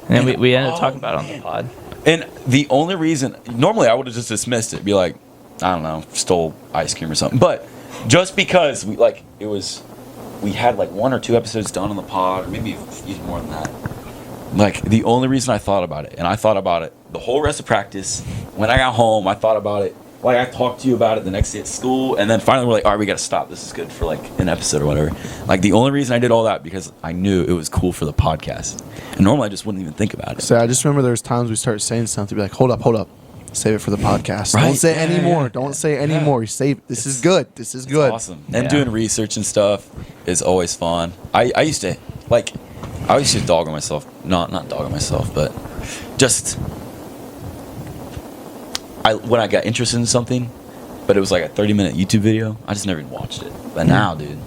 And then we ended up talking about it on the pod. And the only reason, normally I would have just dismissed it, be like, I don't know, stole ice cream or something. But just because we had like 1 or 2 episodes done on the pod, or maybe even more than that. Like the only reason I thought about it, and I thought about it the whole rest of practice. When I got home, I thought about it. Like I talked to you about it the next day at school, and then finally we're like, all right, we gotta stop. This is good for like an episode or whatever. Like the only reason I did all that because I knew it was cool for the podcast. And normally I just wouldn't even think about it. So I just remember there was times we started saying something, be like, hold up. Save it for the podcast. Right. Don't say Yeah, any more. yeah, Don't say any more. Save. This is good. This is good. Awesome. And doing research and stuff is always fun. I used to dog on myself. Not dog on myself, but just when I got interested in something, but it was like a 30-minute YouTube video, I just never even watched it. But now, dude,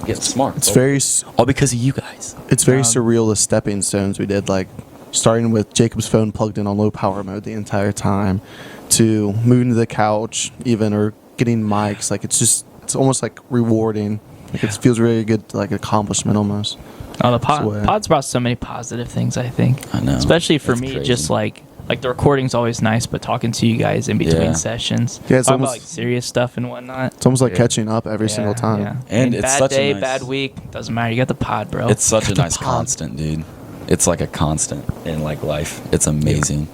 getting smart. It's all because of you guys. It's very surreal, the stepping stones we did, like starting with Jacob's phone plugged in on low power mode the entire time, to moving to the couch even, or getting mics. Like it's almost like rewarding. Like it feels really good, like accomplishment almost. Oh, the pod's brought so many positive things, I think. I know. Especially for That's me, crazy. just like the recording's always nice, but talking to you guys in between sessions. Yeah, it's talking about almost- like serious stuff and whatnot. It's almost like catching up every single time. Yeah. And it's bad such a day, nice- bad week, doesn't matter. You got the pod, bro. It's such a The nice pod. constant, dude. It's like a constant in like life. It's amazing.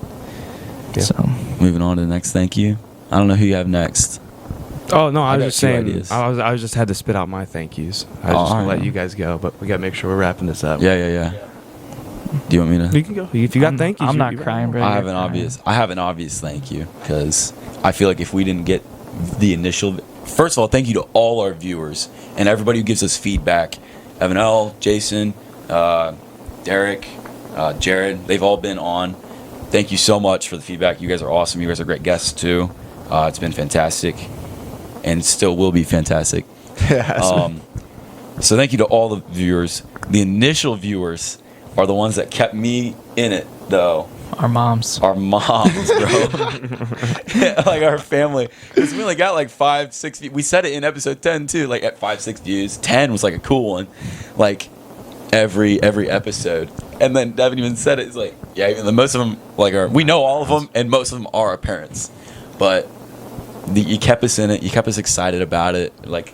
Yeah. So Moving on to the next thank you. I don't know who you have next. Oh no, I was got just two saying. ideas. I was just had to spit out my thank yous. I was just gonna let you guys go, but we gotta make sure we're wrapping this up. Yeah. Do you want me to? You can go if you got thank yous. I'm not you- crying, bro. I You're have an crying. obvious thank you because I feel like if we didn't get the initial, first of all, thank you to all our viewers and everybody who gives us feedback. Evan L, Jason, Derek, Jared, they've all been on. Thank you so much for the feedback. You guys are awesome. You guys are great guests too. It's been fantastic, and still will be fantastic. So thank you to all the viewers. The initial viewers are the ones that kept me in it, though. Our moms. Our moms, bro. Like our family. Because we only got like 5-6 views. We said it in episode 10 too, like at 5-6 views. 10 was like a cool one. Like every episode. And then Devin even said it. He's like, yeah, even most of them we know all of them, and most of them are our parents. But you kept us in it. You kept us excited about it. Like,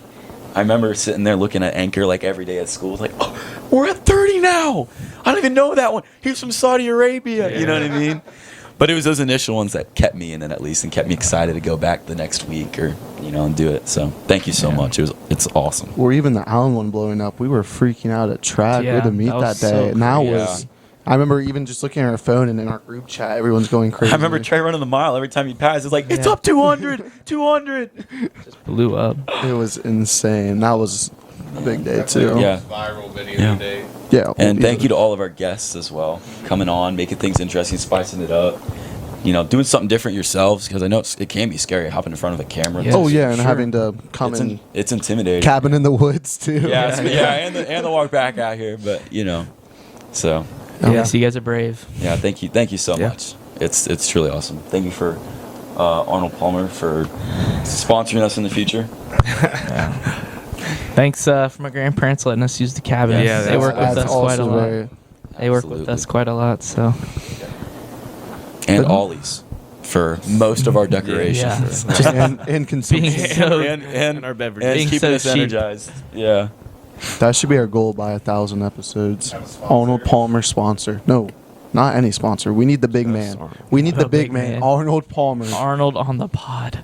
I remember sitting there looking at Anchor like every day at school. Like, oh, we're at 30 now. I don't even know that one. He's from Saudi Arabia. You know what I mean? But it was those initial ones that kept me in it, at least, and kept me excited to go back the next week or and do it. So thank you so much. It's awesome. Or even the Allen one blowing up, we were freaking out at track. We had to meet that that was day. so And that crazy. was. I remember even just looking at our phone and in our group chat, everyone's going crazy. I remember Trey running the mile every time he passed. It's like, it's up 200, 200. Blew up. It was insane. That was a big day too. Yeah. Viral video Yeah. today. Yeah. And thank you to all of our guests as well, coming on, making things interesting, spicing it up. Doing something different yourselves, because I know it can be scary hopping in front of a camera. Yeah. Oh yeah, and Sure. having to come in It's intimidating. cabin in the woods too. Yeah, and the walk back out here, but so Yeah, so you guys are brave. yeah, thank you so much. It's truly awesome. Thank you for Arnold Palmer for sponsoring us in the future. Thanks for my grandparents letting us use the cabin. Yeah, they work with us quite a lot. They work with Absolutely. us quite a lot. So And Ollie's for most of our decorations. Yeah. Just and consumption. being so and our beverages. and Being keeping so us cheap. energized. Yeah. That should be our goal by 1,000 episodes. Arnold Palmer sponsor. No, not any sponsor. We need the big man. We need the big man. Arnold Palmer. Arnold on the pod.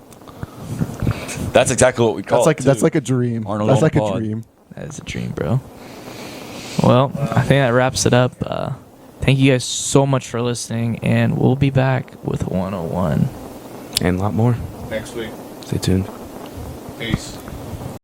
That's exactly what we call That's like a dream. Arnold That's on like the a pod. dream. That is a dream, bro. Well, I think that wraps it up. Thank you guys so much for listening, and we'll be back with 101. And a lot more. Next week. Stay tuned. Peace.